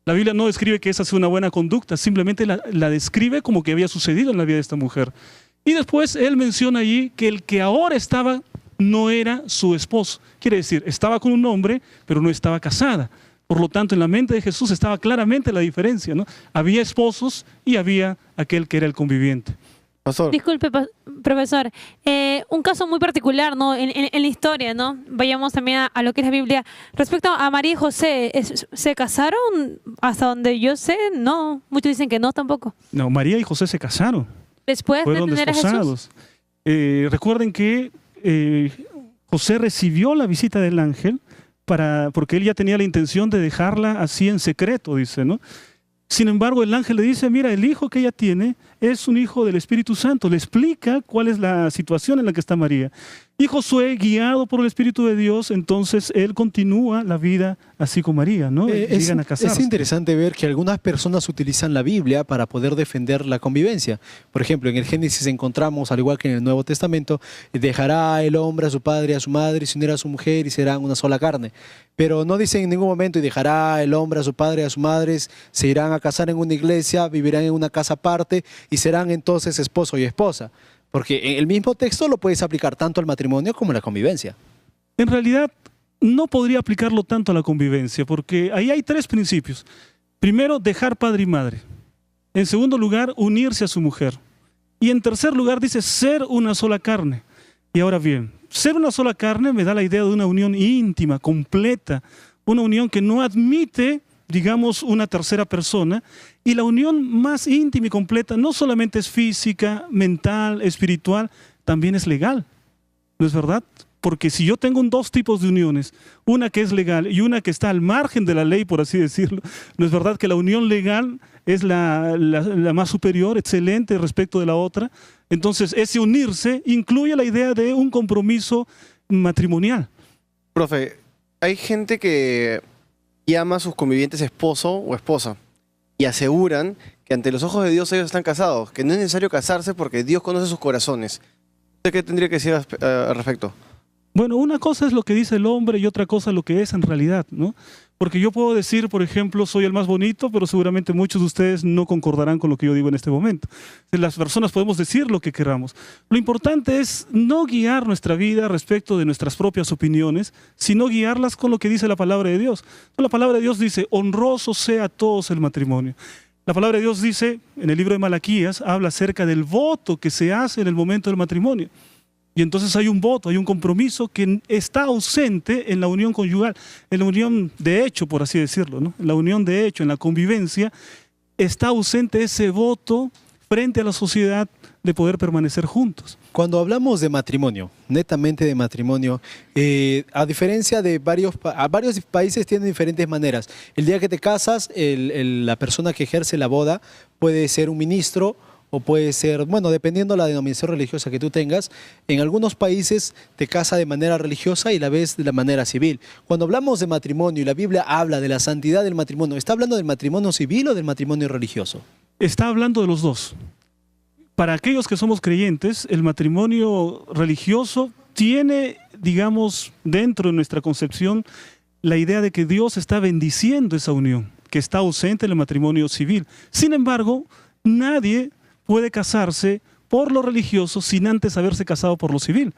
La Biblia no describe que esa sea una buena conducta, simplemente la describe como que había sucedido en la vida de esta mujer. Y después él menciona allí que el que ahora estaba no era su esposo. Quiere decir, estaba con un hombre, pero no estaba casada. Por lo tanto, en la mente de Jesús estaba claramente la diferencia, ¿no? Había esposos y había aquel que era el conviviente.
Pastor.
Disculpe, profesor. Un caso muy particular, ¿no? En la historia, ¿no? Vayamos también a lo que es la Biblia. Respecto a María y José, ¿se casaron? Hasta donde yo sé, no. Muchos dicen que no tampoco.
No, María y José se casaron.
Después
Fueron
de tener a
desposados.
Jesús.
Recuerden que José recibió la visita del ángel porque él ya tenía la intención de dejarla así en secreto, dice, ¿no? Sin embargo, el ángel le dice, mira, el hijo que ella tiene es un hijo del Espíritu Santo. Le explica cuál es la situación en la que está María. Y Josué, guiado por el Espíritu de Dios, entonces él continúa la vida así con María, ¿no? Llegan a casarse.
Es interesante ver que algunas personas utilizan la Biblia para poder defender la convivencia. Por ejemplo, en el Génesis encontramos, al igual que en el Nuevo Testamento, dejará el hombre a su padre y a su madre, y se unirá a su mujer y serán una sola carne. Pero no dice en ningún momento, y dejará el hombre a su padre y a su madre, se irán a casar en una iglesia, vivirán en una casa aparte y serán entonces esposo y esposa. Porque en el mismo texto lo puedes aplicar tanto al matrimonio como a la convivencia.
En realidad, no podría aplicarlo tanto a la convivencia, porque ahí hay 3 principios. Primero, dejar padre y madre. En segundo lugar, unirse a su mujer. Y en tercer lugar dice ser una sola carne. Y ahora bien, ser una sola carne me da la idea de una unión íntima, completa, una unión que no admite, digamos, una tercera persona. Y la unión más íntima y completa no solamente es física, mental, espiritual, también es legal. ¿No es verdad? Porque si yo tengo dos tipos de uniones, una que es legal y una que está al margen de la ley, por así decirlo, ¿no es verdad que la unión legal es la más superior, excelente respecto de la otra? Entonces, ese unirse incluye la idea de un compromiso matrimonial.
Profe, hay gente que llama a sus convivientes esposo o esposa y aseguran que ante los ojos de Dios ellos están casados, que no es necesario casarse porque Dios conoce sus corazones. ¿Usted qué tendría que decir al respecto?
Bueno, una cosa es lo que dice el hombre y otra cosa lo que es en realidad, ¿no? Porque yo puedo decir, por ejemplo, soy el más bonito, pero seguramente muchos de ustedes no concordarán con lo que yo digo en este momento. Las personas podemos decir lo que queramos. Lo importante es no guiar nuestra vida respecto de nuestras propias opiniones, sino guiarlas con lo que dice la palabra de Dios. La palabra de Dios dice, honroso sea a todos el matrimonio. La palabra de Dios dice, en el libro de Malaquías, habla acerca del voto que se hace en el momento del matrimonio. Y entonces hay un voto, hay un compromiso que está ausente en la unión conyugal, en la unión de hecho, por así decirlo, ¿no? En la unión de hecho, en la convivencia, está ausente ese voto frente a la sociedad de poder permanecer juntos.
Cuando hablamos de matrimonio, netamente de matrimonio, a diferencia de varios países tienen diferentes maneras. El día que te casas, la persona que ejerce la boda puede ser un ministro, o puede ser, bueno, dependiendo de la denominación religiosa que tú tengas. En algunos países te casa de manera religiosa y la ves de la manera civil. Cuando hablamos de matrimonio y la Biblia habla de la santidad del matrimonio, ¿está hablando del matrimonio civil o del matrimonio religioso?
Está hablando de los dos. Para aquellos que somos creyentes, el matrimonio religioso tiene, digamos, dentro de nuestra concepción, la idea de que Dios está bendiciendo esa unión, que está ausente en el matrimonio civil. Sin embargo, nadie puede casarse por lo religioso sin antes haberse casado por lo civil.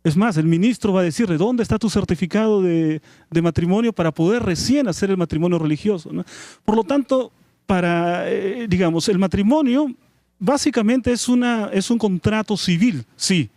Es más, el ministro va a decirle, ¿dónde está tu certificado de matrimonio para poder recién hacer el matrimonio religioso, ¿no? Por lo tanto, digamos, el matrimonio básicamente es un contrato civil, sí.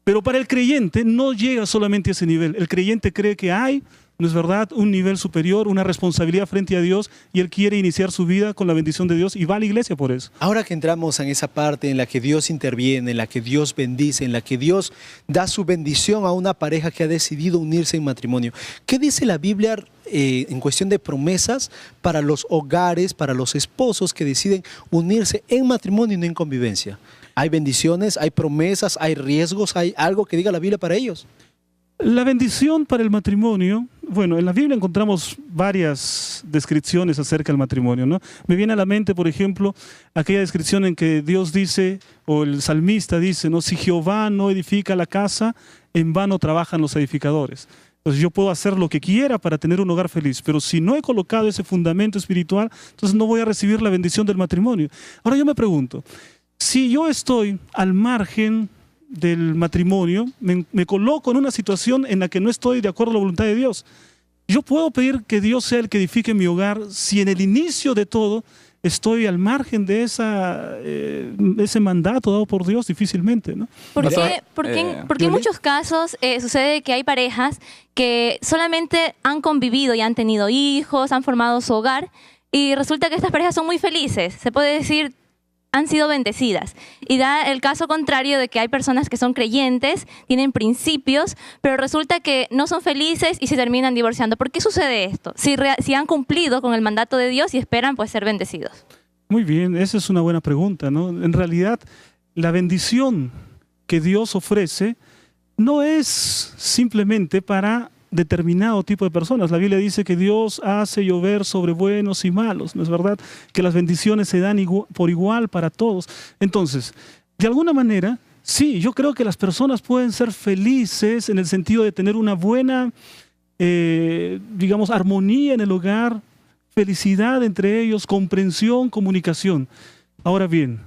Pero para el creyente no llega solamente a ese nivel. El creyente cree que hay, ¿no es verdad?, un nivel superior, una responsabilidad frente a Dios, y él quiere iniciar su vida con la bendición de Dios y va a la iglesia por eso.
Ahora que entramos en esa parte en la que Dios interviene, en la que Dios bendice, en la que Dios da su bendición a una pareja que ha decidido unirse en matrimonio, ¿qué dice la Biblia en cuestión de promesas para los hogares, para los esposos que deciden unirse en matrimonio y no en convivencia? ¿Hay bendiciones, hay promesas, hay riesgos, hay algo que diga la Biblia para ellos?
La bendición para el matrimonio, bueno, en la Biblia encontramos varias descripciones acerca del matrimonio, ¿no? Me viene a la mente, por ejemplo, aquella descripción en que Dios dice, o el salmista dice, ¿no? Si Jehová no edifica la casa, en vano trabajan los edificadores. Entonces yo puedo hacer lo que quiera para tener un hogar feliz, pero si no he colocado ese fundamento espiritual, entonces no voy a recibir la bendición del matrimonio. Ahora yo me pregunto, si yo estoy al margen del matrimonio, me coloco en una situación en la que no estoy de acuerdo a la voluntad de Dios, yo puedo pedir que Dios sea el que edifique mi hogar si en el inicio de todo estoy al margen de ese mandato dado por Dios. Difícilmente, ¿no?
Porque en muchos casos sucede que hay parejas que solamente han convivido y han tenido hijos, han formado su hogar, y resulta que estas parejas son muy felices, se puede decir, han sido bendecidas. Y da el caso contrario de que hay personas que son creyentes, tienen principios, pero resulta que no son felices y se terminan divorciando. ¿Por qué sucede esto? Si han cumplido con el mandato de Dios y esperan pues ser bendecidos.
Muy bien, esa es una buena pregunta, ¿no? En realidad, la bendición que Dios ofrece no es simplemente para determinado tipo de personas. La Biblia dice que Dios hace llover sobre buenos y malos, ¿no es verdad? Que las bendiciones se dan por igual para todos. Entonces, de alguna manera, sí, yo creo que las personas pueden ser felices en el sentido de tener una buena, digamos, armonía en el hogar, felicidad entre ellos, comprensión, comunicación. Ahora bien,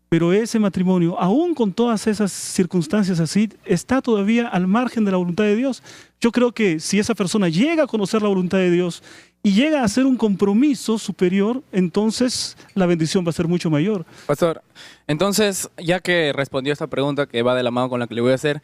pero ese matrimonio, aún con todas esas circunstancias así, está todavía al margen de la voluntad de Dios. Yo creo que si esa persona llega a conocer la voluntad de Dios y llega a hacer un compromiso superior, entonces la bendición va a ser mucho mayor.
Pastor, entonces, ya que respondió esta pregunta que va de la mano con la que le voy a hacer,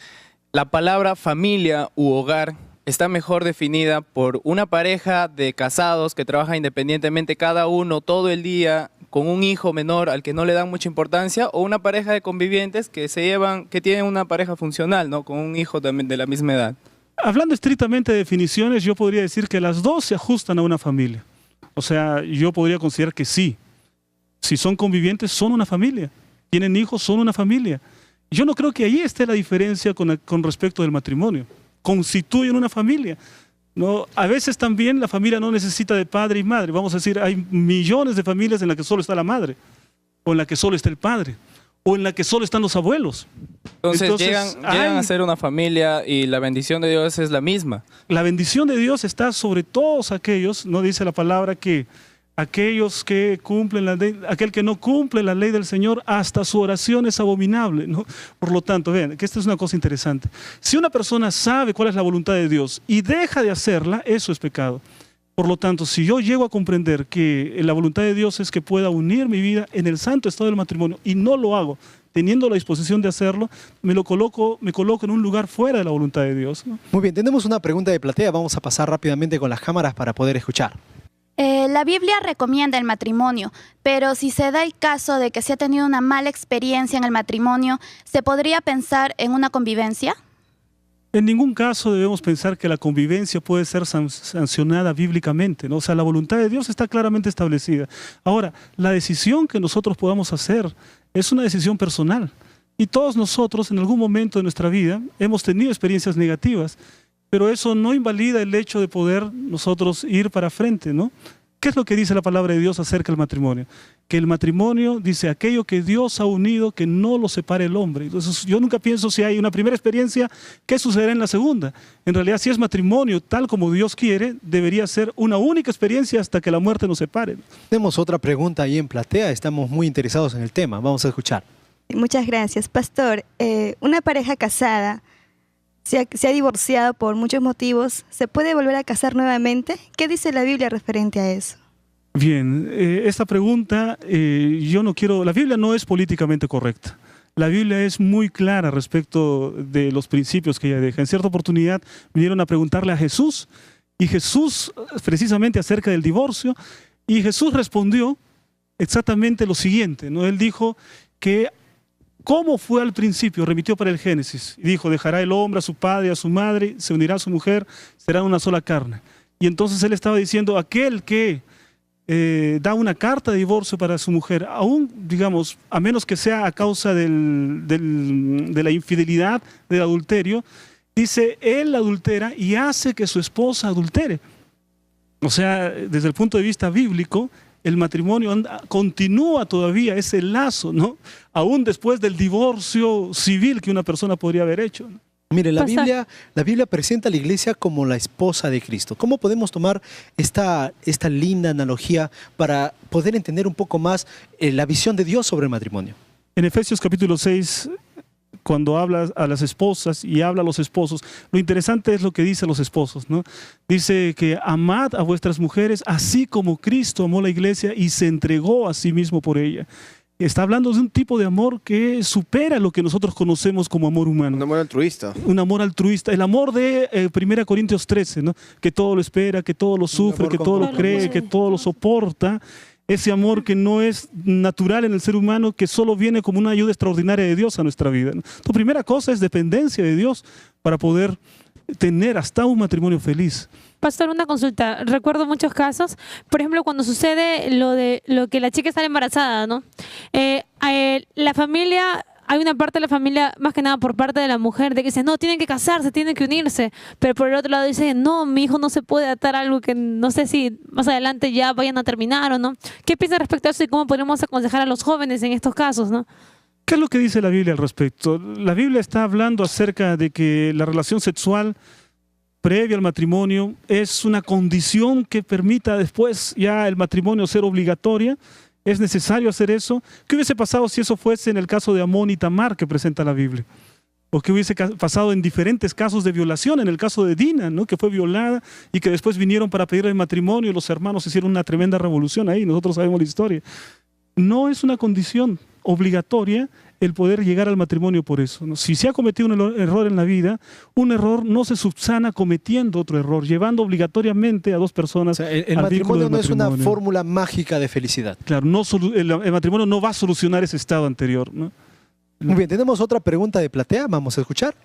la palabra familia u hogar está mejor definida por una pareja de casados que trabaja independientemente cada uno todo el día con un hijo menor al que no le dan mucha importancia, o una pareja de convivientes que se llevan, que tienen una pareja funcional, ¿no? Con un hijo también de la misma edad.
Hablando estrictamente de definiciones, yo podría decir que las dos se ajustan a una familia. O sea, yo podría considerar que sí. Si son convivientes, son una familia. Tienen hijos, son una familia. Yo no creo que ahí esté la diferencia con respecto del matrimonio. Constituyen una familia, ¿no? A veces también la familia no necesita de padre y madre. Vamos a decir, hay millones de familias en las que solo está la madre, o en la que solo está el padre, o en la que solo están los abuelos.
Entonces llegan a ser una familia y la bendición de Dios es la misma.
La bendición de Dios está sobre todos aquellos, no dice la palabra que aquellos que cumplen la ley, aquel que no cumple la ley del Señor, hasta su oración es abominable, ¿no? Por lo tanto, vean, que esta es una cosa interesante. Si una persona sabe cuál es la voluntad de Dios y deja de hacerla, eso es pecado. Por lo tanto, si yo llego a comprender que la voluntad de Dios es que pueda unir mi vida en el santo estado del matrimonio y no lo hago, teniendo la disposición de hacerlo, me coloco en un lugar fuera de la voluntad de Dios, ¿no?
Muy bien, tenemos una pregunta de platea, vamos a pasar rápidamente con las cámaras para poder escuchar.
La Biblia recomienda el matrimonio, pero si se da el caso de que se ha tenido una mala experiencia en el matrimonio, ¿se podría pensar en una convivencia?
En ningún caso debemos pensar que la convivencia puede ser sancionada bíblicamente, ¿no? O sea, la voluntad de Dios está claramente establecida. Ahora, la decisión que nosotros podamos hacer es una decisión personal. Y todos nosotros en algún momento de nuestra vida hemos tenido experiencias negativas, pero eso no invalida el hecho de poder nosotros ir para frente, ¿no? ¿Qué es lo que dice la palabra de Dios acerca del matrimonio? Que el matrimonio, dice, aquello que Dios ha unido, que no lo separe el hombre. Entonces, yo nunca pienso si hay una primera experiencia, ¿qué sucederá en la segunda? En realidad, si es matrimonio tal como Dios quiere, debería ser una única experiencia hasta que la muerte nos separe.
Tenemos otra pregunta ahí en platea, estamos muy interesados en el tema, vamos a escuchar.
Muchas gracias. Pastor, una pareja casada se ha divorciado por muchos motivos, ¿se puede volver a casar nuevamente? ¿Qué dice la Biblia referente a eso?
Bien, esta pregunta, la Biblia no es políticamente correcta. La Biblia es muy clara respecto de los principios que ella deja. En cierta oportunidad vinieron a preguntarle a Jesús, y Jesús, precisamente acerca del divorcio, y Jesús respondió exactamente lo siguiente, ¿no? Él dijo que ¿cómo fue al principio? Remitió para el Génesis y dijo, dejará el hombre a su padre y a su madre, se unirá a su mujer, serán una sola carne. Y entonces él estaba diciendo, aquel que da una carta de divorcio para su mujer, aún, digamos, a menos que sea a causa de la infidelidad, del adulterio, dice, él adultera y hace que su esposa adultere. O sea, desde el punto de vista bíblico, el matrimonio continúa todavía ese lazo, ¿no? Aún después del divorcio civil que una persona podría haber hecho, ¿no?
Mire, la Biblia presenta a la iglesia como la esposa de Cristo. ¿Cómo podemos tomar esta linda analogía para poder entender un poco más la visión de Dios sobre el matrimonio?
En Efesios capítulo 6, cuando habla a las esposas y habla a los esposos, lo interesante es lo que dice a los esposos, ¿no? Dice que amad a vuestras mujeres así como Cristo amó la iglesia y se entregó a sí mismo por ella. Está hablando de un tipo de amor que supera lo que nosotros conocemos como amor humano.
Un amor altruista.
Un amor altruista. El amor de 1 Corintios 13, ¿no? Que todo lo espera, que todo lo sufre, que todo lo cree, que todo lo soporta. Ese amor que no es natural en el ser humano, que solo viene como una ayuda extraordinaria de Dios a nuestra vida, ¿no? Tu primera cosa es dependencia de Dios para poder tener hasta un matrimonio feliz.
Pastor, una consulta. Recuerdo muchos casos, por ejemplo, cuando sucede lo que la chica está embarazada, ¿no? La familia, hay una parte de la familia, más que nada por parte de la mujer, de que dice, no, tienen que casarse, tienen que unirse. Pero por el otro lado dice, no, mi hijo no se puede atar a algo que no sé si más adelante ya vayan a terminar o no. ¿Qué piensa respecto a eso y cómo podemos aconsejar a los jóvenes en estos casos, no?
¿Qué es lo que dice la Biblia al respecto? La Biblia está hablando acerca de que la relación sexual previa al matrimonio es una condición que permita después ya el matrimonio ser obligatoria, ¿Es necesario hacer eso? ¿Qué hubiese pasado si eso fuese en el caso de Amón y Tamar que presenta la Biblia? ¿O qué hubiese pasado en diferentes casos de violación? En el caso de Dina, ¿no? Que fue violada y que después vinieron para pedirle matrimonio y los hermanos hicieron una tremenda revolución ahí. Nosotros sabemos la historia. No es una condición obligatoria el poder llegar al matrimonio por eso, ¿no? Si se ha cometido un error en la vida, un error no se subsana cometiendo otro error, llevando obligatoriamente a dos personas.
O sea, el matrimonio no es una fórmula mágica de felicidad.
Claro, el matrimonio no va a solucionar ese estado anterior, ¿no?
Muy bien, tenemos otra pregunta de Platea, vamos a escuchar.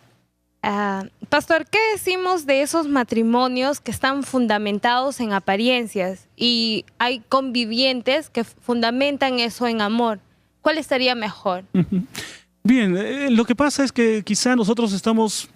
Pastor, ¿qué decimos de esos matrimonios que están fundamentados en apariencias y hay convivientes que fundamentan eso en amor? ¿Cuál estaría mejor?
Bien, lo que pasa es que quizá nosotros estamos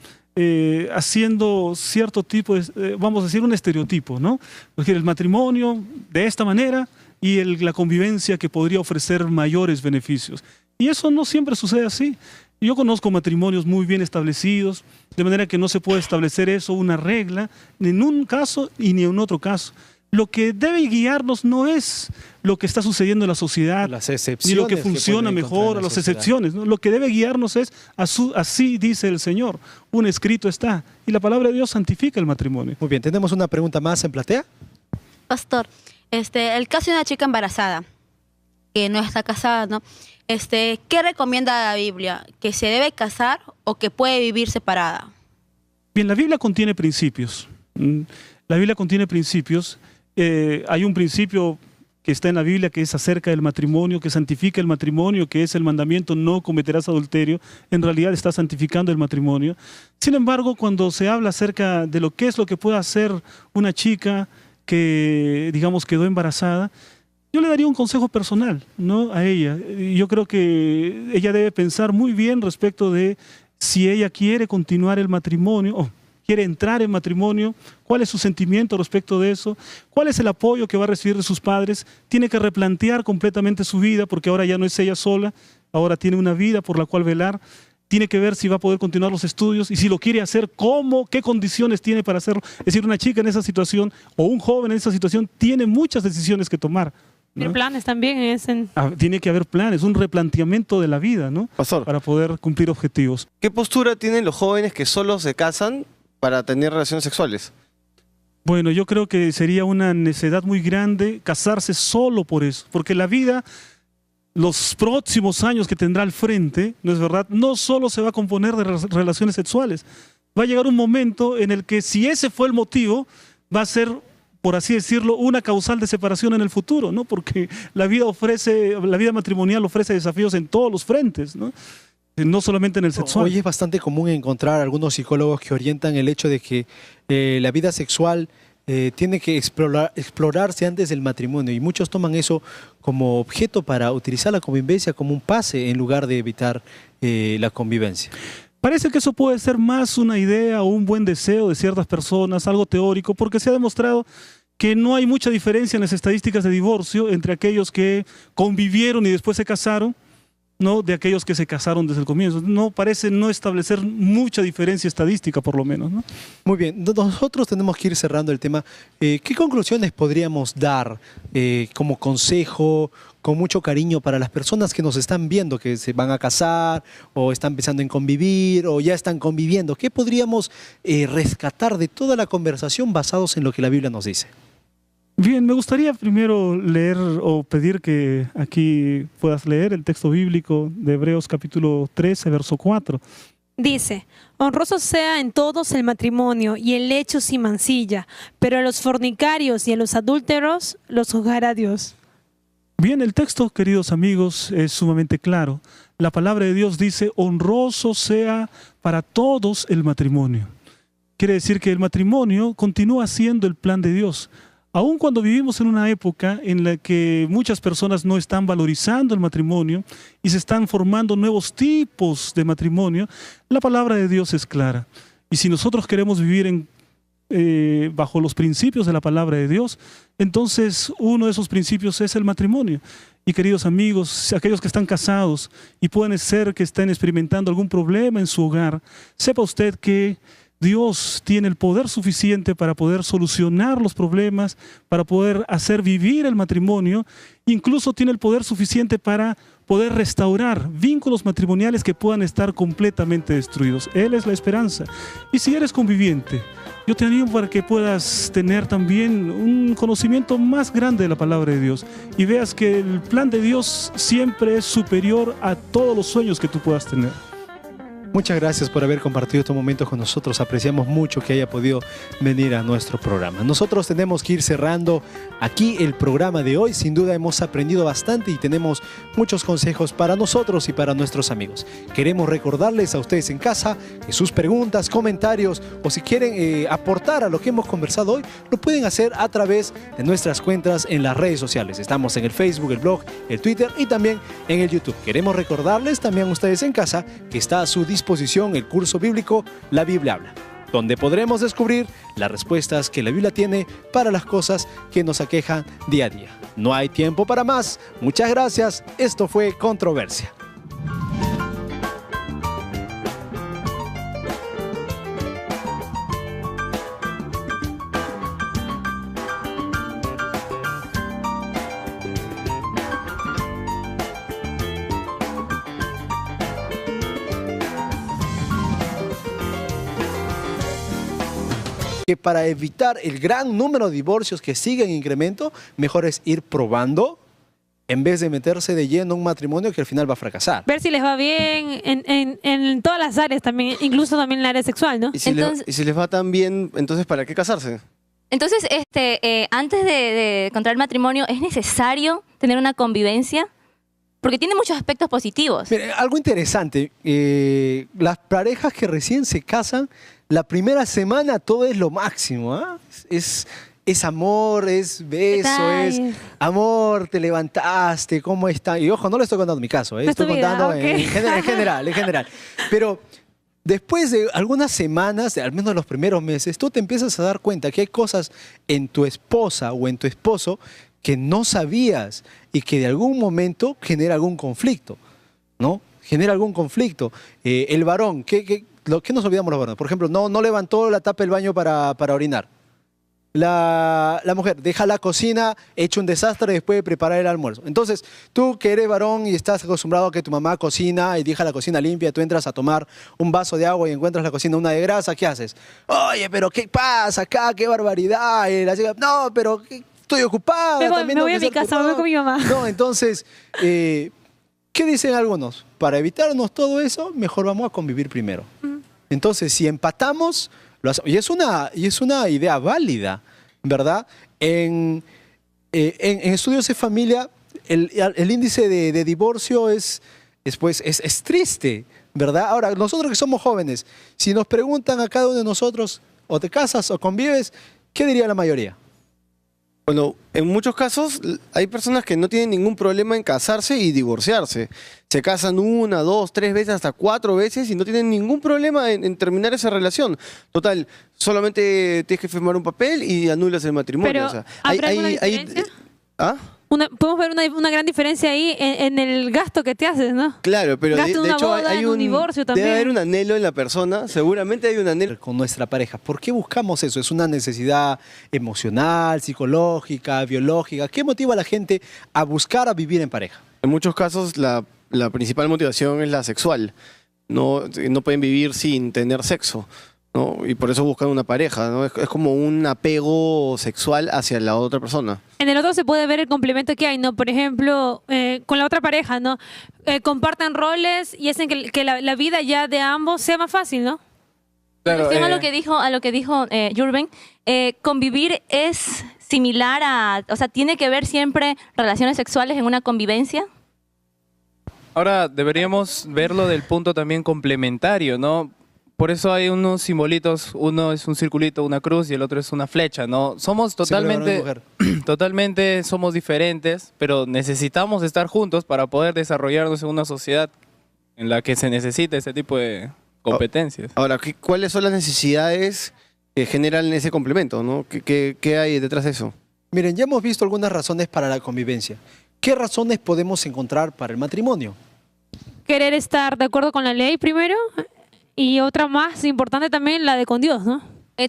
haciendo cierto tipo de, vamos a decir, un estereotipo, ¿no? Porque el matrimonio de esta manera y la convivencia que podría ofrecer mayores beneficios. Y eso no siempre sucede así. Yo conozco matrimonios muy bien establecidos, de manera que no se puede establecer eso, una regla, ni en un caso y ni en otro caso. Lo que debe guiarnos no es lo que está sucediendo en la sociedad, ni lo que funciona mejor, las excepciones, ¿no? Lo que debe guiarnos es, así dice el Señor, un escrito está, y la palabra de Dios santifica el matrimonio.
Muy bien, tenemos una pregunta más en Platea.
Pastor, el caso de una chica embarazada, que no está casada, ¿no? ¿Qué recomienda la Biblia? ¿Que se debe casar o que puede vivir separada?
Bien, la Biblia contiene principios. La Biblia contiene principios. Hay un principio que está en la Biblia que es acerca del matrimonio, que santifica el matrimonio, que es el mandamiento no cometerás adulterio. En realidad está santificando el matrimonio. Sin embargo, cuando se habla acerca de lo que es lo que puede hacer una chica que, digamos, quedó embarazada, yo le daría un consejo personal, ¿no?, a ella. Yo creo que ella debe pensar muy bien respecto de si ella quiere continuar el matrimonio o quiere entrar en matrimonio, cuál es su sentimiento respecto de eso, cuál es el apoyo que va a recibir de sus padres. Tiene que replantear completamente su vida porque ahora ya no es ella sola, ahora tiene una vida por la cual velar. Tiene que ver si va a poder continuar los estudios y si lo quiere hacer, cómo, qué condiciones tiene para hacerlo. Es decir, una chica en esa situación o un joven en esa situación tiene muchas decisiones que tomar, ¿no?
¿Tiene planes también en ese?
Tiene que haber planes, un replanteamiento de la vida, ¿no?
Pastor,
para poder cumplir objetivos.
¿Qué postura tienen los jóvenes que solo se casan para tener relaciones sexuales?
Bueno, yo creo que sería una necedad muy grande casarse solo por eso, porque la vida, los próximos años que tendrá al frente, ¿no es verdad?, no solo se va a componer de relaciones sexuales. Va a llegar un momento en el que si ese fue el motivo, va a ser, por así decirlo, una causal de separación en el futuro, ¿no? Porque la vida matrimonial ofrece desafíos en todos los frentes, ¿no? No solamente en el sexual.
Hoy es bastante común encontrar algunos psicólogos que orientan el hecho de que la vida sexual tiene que explorarse antes del matrimonio, y muchos toman eso como objeto para utilizar la convivencia como un pase en lugar de evitar la convivencia.
Parece que eso puede ser más una idea o un buen deseo de ciertas personas, algo teórico, porque se ha demostrado que no hay mucha diferencia en las estadísticas de divorcio entre aquellos que convivieron y después se casaron, ¿no?, de aquellos que se casaron desde el comienzo. No parece no establecer mucha diferencia estadística, por lo menos, ¿no?
Muy bien, nosotros tenemos que ir cerrando el tema. ¿Qué conclusiones podríamos dar como consejo, con mucho cariño para las personas que nos están viendo, que se van a casar o están pensando en convivir o ya están conviviendo? ¿Qué podríamos rescatar de toda la conversación basados en lo que la Biblia nos dice?
Bien, me gustaría primero leer o pedir que aquí puedas leer el texto bíblico de Hebreos capítulo 13, verso 4.
Dice: honroso sea en todos el matrimonio y el lecho sin mancilla, pero a los fornicarios y a los adúlteros los juzgará Dios.
Bien, el texto, queridos amigos, es sumamente claro. La palabra de Dios dice: honroso sea para todos el matrimonio. Quiere decir que el matrimonio continúa siendo el plan de Dios. Aun cuando vivimos en una época en la que muchas personas no están valorizando el matrimonio y se están formando nuevos tipos de matrimonio, la palabra de Dios es clara. Y si nosotros queremos vivir bajo los principios de la palabra de Dios, entonces uno de esos principios es el matrimonio. Y queridos amigos, aquellos que están casados y pueden ser que estén experimentando algún problema en su hogar, sepa usted que Dios tiene el poder suficiente para poder solucionar los problemas, para poder hacer vivir el matrimonio, incluso tiene el poder suficiente para poder restaurar vínculos matrimoniales que puedan estar completamente destruidos. Él es la esperanza. Y si eres conviviente, yo te animo para que puedas tener también un conocimiento más grande de la palabra de Dios y veas que el plan de Dios siempre es superior a todos los sueños que tú puedas tener.
Muchas gracias por haber compartido estos momentos con nosotros. Apreciamos mucho que haya podido venir a nuestro programa. Nosotros tenemos que ir cerrando aquí el programa de hoy. Sin duda hemos aprendido bastante y tenemos muchos consejos para nosotros y para nuestros amigos. Queremos recordarles a ustedes en casa que sus preguntas, comentarios o si quieren aportar a lo que hemos conversado hoy, lo pueden hacer a través de nuestras cuentas en las redes sociales. Estamos en el Facebook, el blog, el Twitter y también en el YouTube. Queremos recordarles también a ustedes en casa que está a su disposición el curso bíblico La Biblia Habla, donde podremos descubrir las respuestas que la Biblia tiene para las cosas que nos aquejan día a día. No hay tiempo para más. Muchas gracias. Esto fue Controversia. Que para evitar el gran número de divorcios que siguen en incremento, mejor es ir probando en vez de meterse de lleno en un matrimonio que al final va a fracasar.
Ver si les va bien en todas las áreas también, incluso también en el área sexual, ¿no?
Y si les va tan bien, entonces ¿para qué casarse?
Entonces, antes de contraer matrimonio, ¿es necesario tener una convivencia? Porque tiene muchos aspectos positivos.
Mira, algo interesante, las parejas que recién se casan, la primera semana todo es lo máximo, ¿eh? Es amor, es beso, es amor, te levantaste, ¿cómo está? Y ojo, no le estoy contando mi caso, ¿eh? Estoy contando en general. Pero después de algunas semanas, al menos los primeros meses, tú te empiezas a dar cuenta que hay cosas en tu esposa o en tu esposo que no sabías y que de algún momento genera algún conflicto, ¿no? Genera algún conflicto. El varón, ¿qué nos olvidamos los varones? Por ejemplo, no levantó la tapa del baño para orinar. La mujer deja la cocina hecho un desastre después de preparar el almuerzo. Entonces, tú que eres varón y estás acostumbrado a que tu mamá cocina y deja la cocina limpia, tú entras a tomar un vaso de agua y encuentras la cocina una de grasa, ¿qué haces? Oye, pero ¿qué pasa acá? ¡Qué barbaridad! No, pero estoy ocupada.
Me voy a mi casa, me voy con mi mamá.
No, entonces, ¿qué dicen algunos? Para evitarnos todo eso, mejor vamos a convivir primero. Entonces, si empatamos, y es una idea válida, ¿verdad? En estudios de familia, el índice de divorcio es triste, ¿verdad? Ahora, nosotros que somos jóvenes, si nos preguntan a cada uno de nosotros, o te casas o convives, ¿qué diría la mayoría?
Bueno, en muchos casos hay personas que no tienen ningún problema en casarse y divorciarse. Se casan 1, 2, 3 veces, hasta 4 veces y no tienen ningún problema en terminar esa relación. Total, solamente tienes que firmar un papel y anulas el matrimonio.
Pero,
o sea,
¿habrá alguna diferencia?
¿Ah?
Podemos ver una gran diferencia ahí en el gasto que te haces, ¿no?
Claro, pero de hecho
boda,
hay
un divorcio también.
Debe haber un anhelo en la persona, seguramente hay un anhelo.
Con nuestra pareja, ¿por qué buscamos eso? ¿Es una necesidad emocional, psicológica, biológica? ¿Qué motiva a la gente a buscar a vivir en pareja?
En muchos casos la principal motivación es la sexual. No pueden vivir sin tener sexo, ¿no? Y por eso buscan una pareja, ¿no? Es como un apego sexual hacia la otra persona.
En el otro se puede ver el complemento que hay, ¿no? Por ejemplo, con la otra pareja, ¿no? Compartan roles y hacen que la vida ya de ambos sea más fácil, ¿no?
Claro, a lo que dijo Jürgen, convivir es similar o sea, ¿tiene que ver siempre relaciones sexuales en una convivencia?
Ahora deberíamos verlo del punto también complementario, ¿no? Por eso hay unos simbolitos, uno es un circulito, una cruz y el otro es una flecha, ¿no? Somos totalmente somos diferentes, pero necesitamos estar juntos para poder desarrollarnos en una sociedad en la que se necesita ese tipo de competencias.
Ahora, ¿cuáles son las necesidades que generan ese complemento, ¿no? ¿Qué hay detrás de eso?
Miren, ya hemos visto algunas razones para la convivencia. ¿Qué razones podemos encontrar para el matrimonio?
Querer estar de acuerdo con la ley primero. Y otra más importante también, la de con Dios, ¿no?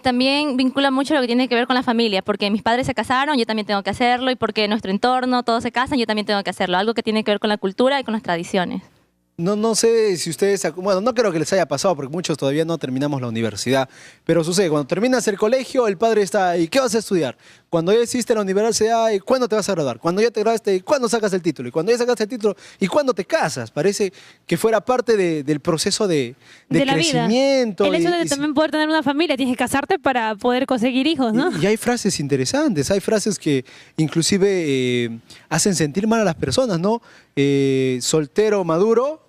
También vincula mucho lo que tiene que ver con la familia, porque mis padres se casaron, yo también tengo que hacerlo, y porque nuestro entorno, todos se casan, yo también tengo que hacerlo. Algo que tiene que ver con la cultura y con las tradiciones.
No sé si ustedes, bueno, no creo que les haya pasado porque muchos todavía no terminamos la universidad, pero sucede, cuando terminas el colegio, el padre está ahí, ¿qué vas a estudiar? Cuando ya hiciste la universidad, ¿cuándo te vas a graduar? Cuando ya te graduaste, ¿cuándo sacas el título? Y cuando ya sacaste el título, ¿y cuándo te casas? Parece que fuera parte del proceso de
la
crecimiento.
vida. El hecho de también poder tener una familia, tienes que casarte para poder conseguir hijos, ¿no?
Y hay frases interesantes, hay frases que inclusive hacen sentir mal a las personas, ¿no? Soltero maduro,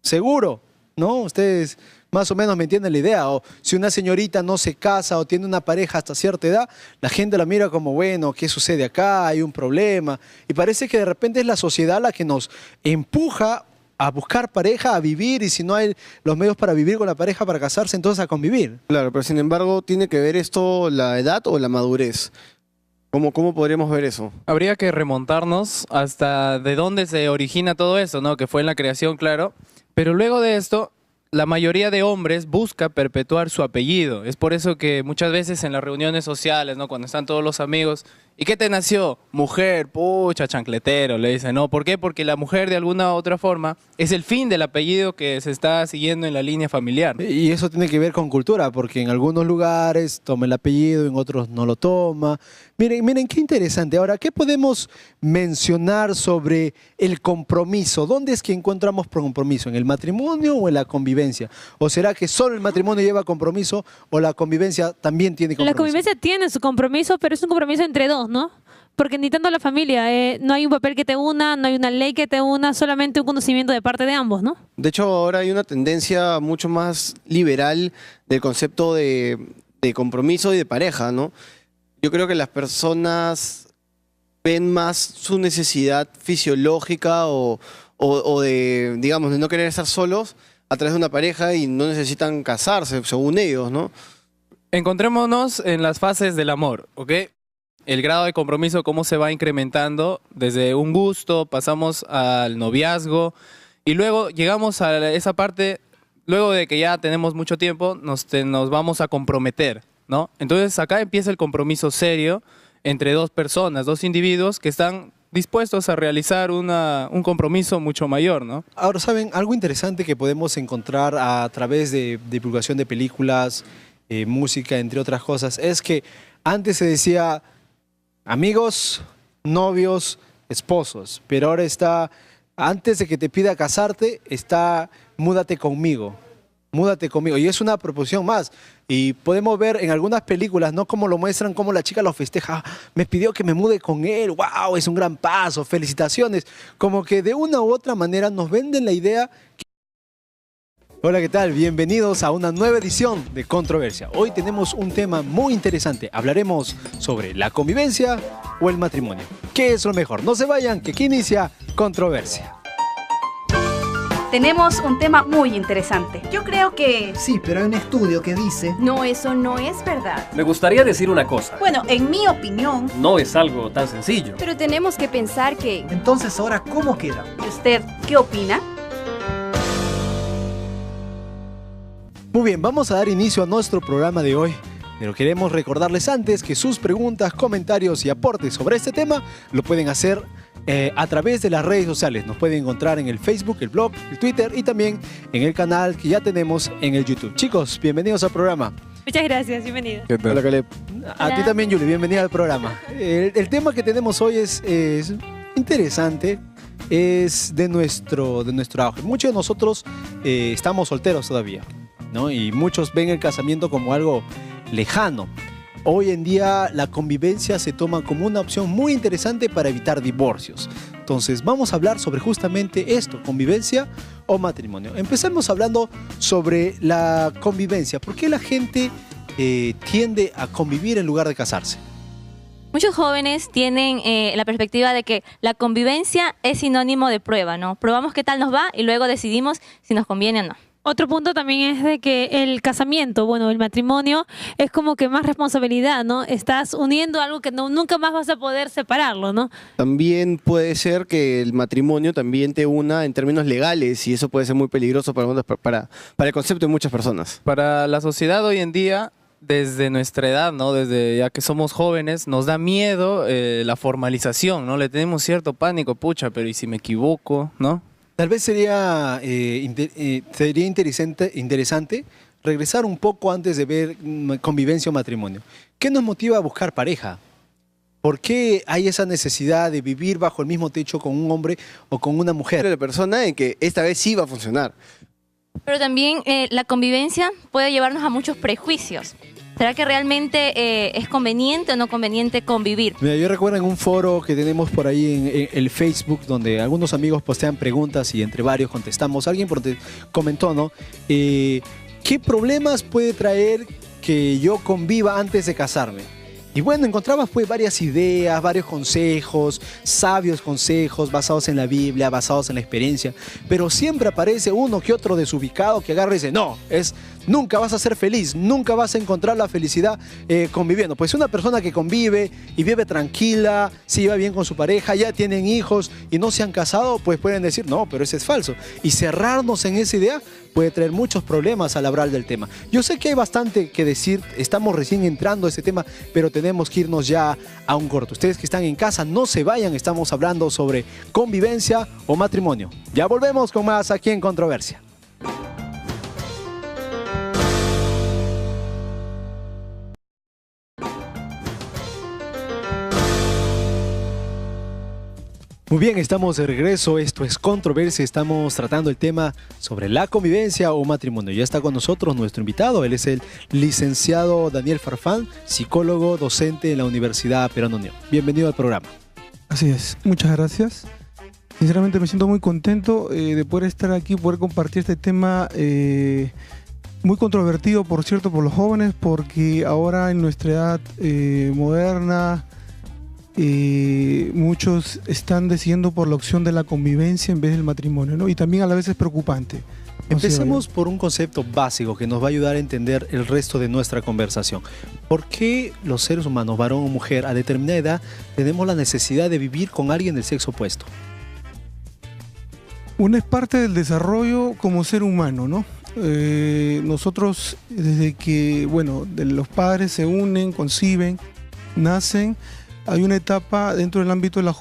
seguro, ¿no? Ustedes más o menos me entienden la idea. O si una señorita no se casa o tiene una pareja hasta cierta edad, la gente la mira como, bueno, ¿qué sucede acá? Hay un problema. Y parece que de repente es la sociedad la que nos empuja a buscar pareja, a vivir, y si no hay los medios para vivir con la pareja, para casarse, entonces a convivir.
Claro, pero sin embargo, ¿tiene que ver esto la edad o la madurez? ¿Cómo podríamos ver eso?
Habría que remontarnos hasta de dónde se origina todo eso, ¿no? Que fue en la creación, claro. Pero luego de esto, la mayoría de hombres busca perpetuar su apellido. Es por eso que muchas veces en las reuniones sociales, ¿no? Cuando están todos los amigos, ¿y qué te nació? Mujer, pucha, chancletero, le dicen, ¿no? ¿Por qué? Porque la mujer de alguna u otra forma es el fin del apellido que se está siguiendo en la línea familiar.
Y eso tiene que ver con cultura, porque en algunos lugares toma el apellido, en otros no lo toma. Miren, qué interesante. Ahora, ¿qué podemos mencionar sobre el compromiso? ¿Dónde es que encontramos compromiso? ¿En el matrimonio o en la convivencia? ¿O será que solo el matrimonio lleva compromiso o la convivencia también tiene compromiso?
La convivencia tiene su compromiso, pero es un compromiso entre dos, ¿no? Porque ni tanto la familia, no hay un papel que te una, no hay una ley que te una, solamente un conocimiento de parte de ambos, ¿no?
De hecho, ahora hay una tendencia mucho más liberal del concepto de compromiso y de pareja, ¿no? Yo creo que las personas ven más su necesidad fisiológica o de, digamos, de no querer estar solos a través de una pareja y no necesitan casarse, según ellos, ¿no?
Encontrémonos en las fases del amor, ¿ok? El grado de compromiso, cómo se va incrementando desde un gusto, pasamos al noviazgo y luego llegamos a esa parte, luego de que ya tenemos mucho tiempo, nos vamos a comprometer, ¿no? Entonces acá empieza el compromiso serio entre dos personas, dos individuos que están dispuestos a realizar un compromiso mucho mayor, ¿no?
Ahora, ¿saben? Algo interesante que podemos encontrar a través de divulgación de películas, música, entre otras cosas, es que antes se decía amigos, novios, esposos, pero ahora está, antes de que te pida casarte, está múdate conmigo. Múdate conmigo. Y es una proposición más. Y podemos ver en algunas películas, ¿no? Cómo lo muestran, cómo la chica lo festeja. Ah, me pidió que me mude con él. ¡Wow! Es un gran paso. Felicitaciones. Como que de una u otra manera nos venden la idea. Hola, ¿qué tal? Bienvenidos a una nueva edición de Controversia. Hoy tenemos un tema muy interesante. Hablaremos sobre la convivencia o el matrimonio. ¿Qué es lo mejor? No se vayan, que aquí inicia Controversia.
Tenemos un tema muy interesante. Yo creo que...
Sí, pero hay un estudio que dice...
No, eso no es verdad.
Me gustaría decir una cosa.
Bueno, en mi opinión...
No es algo tan sencillo.
Pero tenemos que pensar que...
Entonces, ahora, ¿cómo queda?
¿Y usted qué opina?
Muy bien, vamos a dar inicio a nuestro programa de hoy. Pero queremos recordarles antes que sus preguntas, comentarios y aportes sobre este tema lo pueden hacer a través de las redes sociales. Nos pueden encontrar en el Facebook, el blog, el Twitter y también en el canal que ya tenemos en el YouTube. Chicos, bienvenidos al programa.
Muchas gracias, bienvenido.
Hola, Caleb.
A ti también, Yuli, bienvenida al programa. El tema que tenemos hoy es interesante, es de nuestro auge. Muchos de nosotros estamos solteros todavía, ¿no? Y muchos ven el casamiento como algo lejano. Hoy en día la convivencia se toma como una opción muy interesante para evitar divorcios. Entonces vamos a hablar sobre justamente esto, convivencia o matrimonio. Empecemos hablando sobre la convivencia. ¿Por qué la gente tiende a convivir en lugar de casarse?
Muchos jóvenes tienen la perspectiva de que la convivencia es sinónimo de prueba, ¿no? Probamos qué tal nos va y luego decidimos si nos conviene o no.
Otro punto también es de que el casamiento, bueno, el matrimonio es como que más responsabilidad, ¿no? Estás uniendo algo que nunca más vas a poder separarlo, ¿no?
También puede ser que el matrimonio también te una en términos legales y eso puede ser muy peligroso para el concepto de muchas personas.
Para la sociedad hoy en día, desde nuestra edad, ¿no? Desde ya que somos jóvenes, nos da miedo la formalización, ¿no? Le tenemos cierto pánico, pucha, pero ¿y si me equivoco, no?
Tal vez sería interesante regresar un poco antes de ver convivencia o matrimonio. ¿Qué nos motiva a buscar pareja? ¿Por qué hay esa necesidad de vivir bajo el mismo techo con un hombre o con una mujer?
La persona en que esta vez sí va a funcionar.
Pero también la convivencia puede llevarnos a muchos prejuicios. ¿Será que realmente es conveniente o no conveniente convivir?
Mira, yo recuerdo en un foro que tenemos por ahí en el Facebook, donde algunos amigos postean preguntas y entre varios contestamos. Alguien comentó, ¿no? ¿Qué problemas puede traer que yo conviva antes de casarme? Y bueno, encontrabas pues varias ideas, varios consejos, sabios consejos basados en la Biblia, basados en la experiencia, pero siempre aparece uno que otro desubicado que agarra y dice, no, nunca vas a ser feliz, nunca vas a encontrar la felicidad conviviendo. Pues una persona que convive y vive tranquila, se lleva bien con su pareja, ya tienen hijos y no se han casado, pues pueden decir, no, pero ese es falso. Y cerrarnos en esa idea puede traer muchos problemas al hablar del tema. Yo sé que hay bastante que decir, estamos recién entrando a ese tema, pero tenemos que irnos ya a un corto. Ustedes que están en casa, no se vayan, estamos hablando sobre convivencia o matrimonio. Ya volvemos con más aquí en Controversia. Muy bien, estamos de regreso, esto es Controversia, estamos tratando el tema sobre la convivencia o matrimonio. Ya está con nosotros nuestro invitado, él es el licenciado Daniel Farfán, psicólogo, docente en la Universidad Peruana Unión. Bienvenido al programa.
Así es, muchas gracias. Sinceramente me siento muy contento de poder estar aquí, poder compartir este tema muy controvertido, por cierto, por los jóvenes, porque ahora en nuestra edad moderna, muchos están decidiendo por la opción de la convivencia en vez del matrimonio, ¿no? Y también a la vez es preocupante.
Empecemos por un concepto básico que nos va a ayudar a entender el resto de nuestra conversación. ¿Por qué los seres humanos, varón o mujer, a determinada edad, tenemos la necesidad de vivir con alguien del sexo opuesto?
Una es parte del desarrollo como ser humano, ¿no? Nosotros, desde que, bueno, los padres se unen, conciben, nacen, hay una etapa dentro del ámbito de la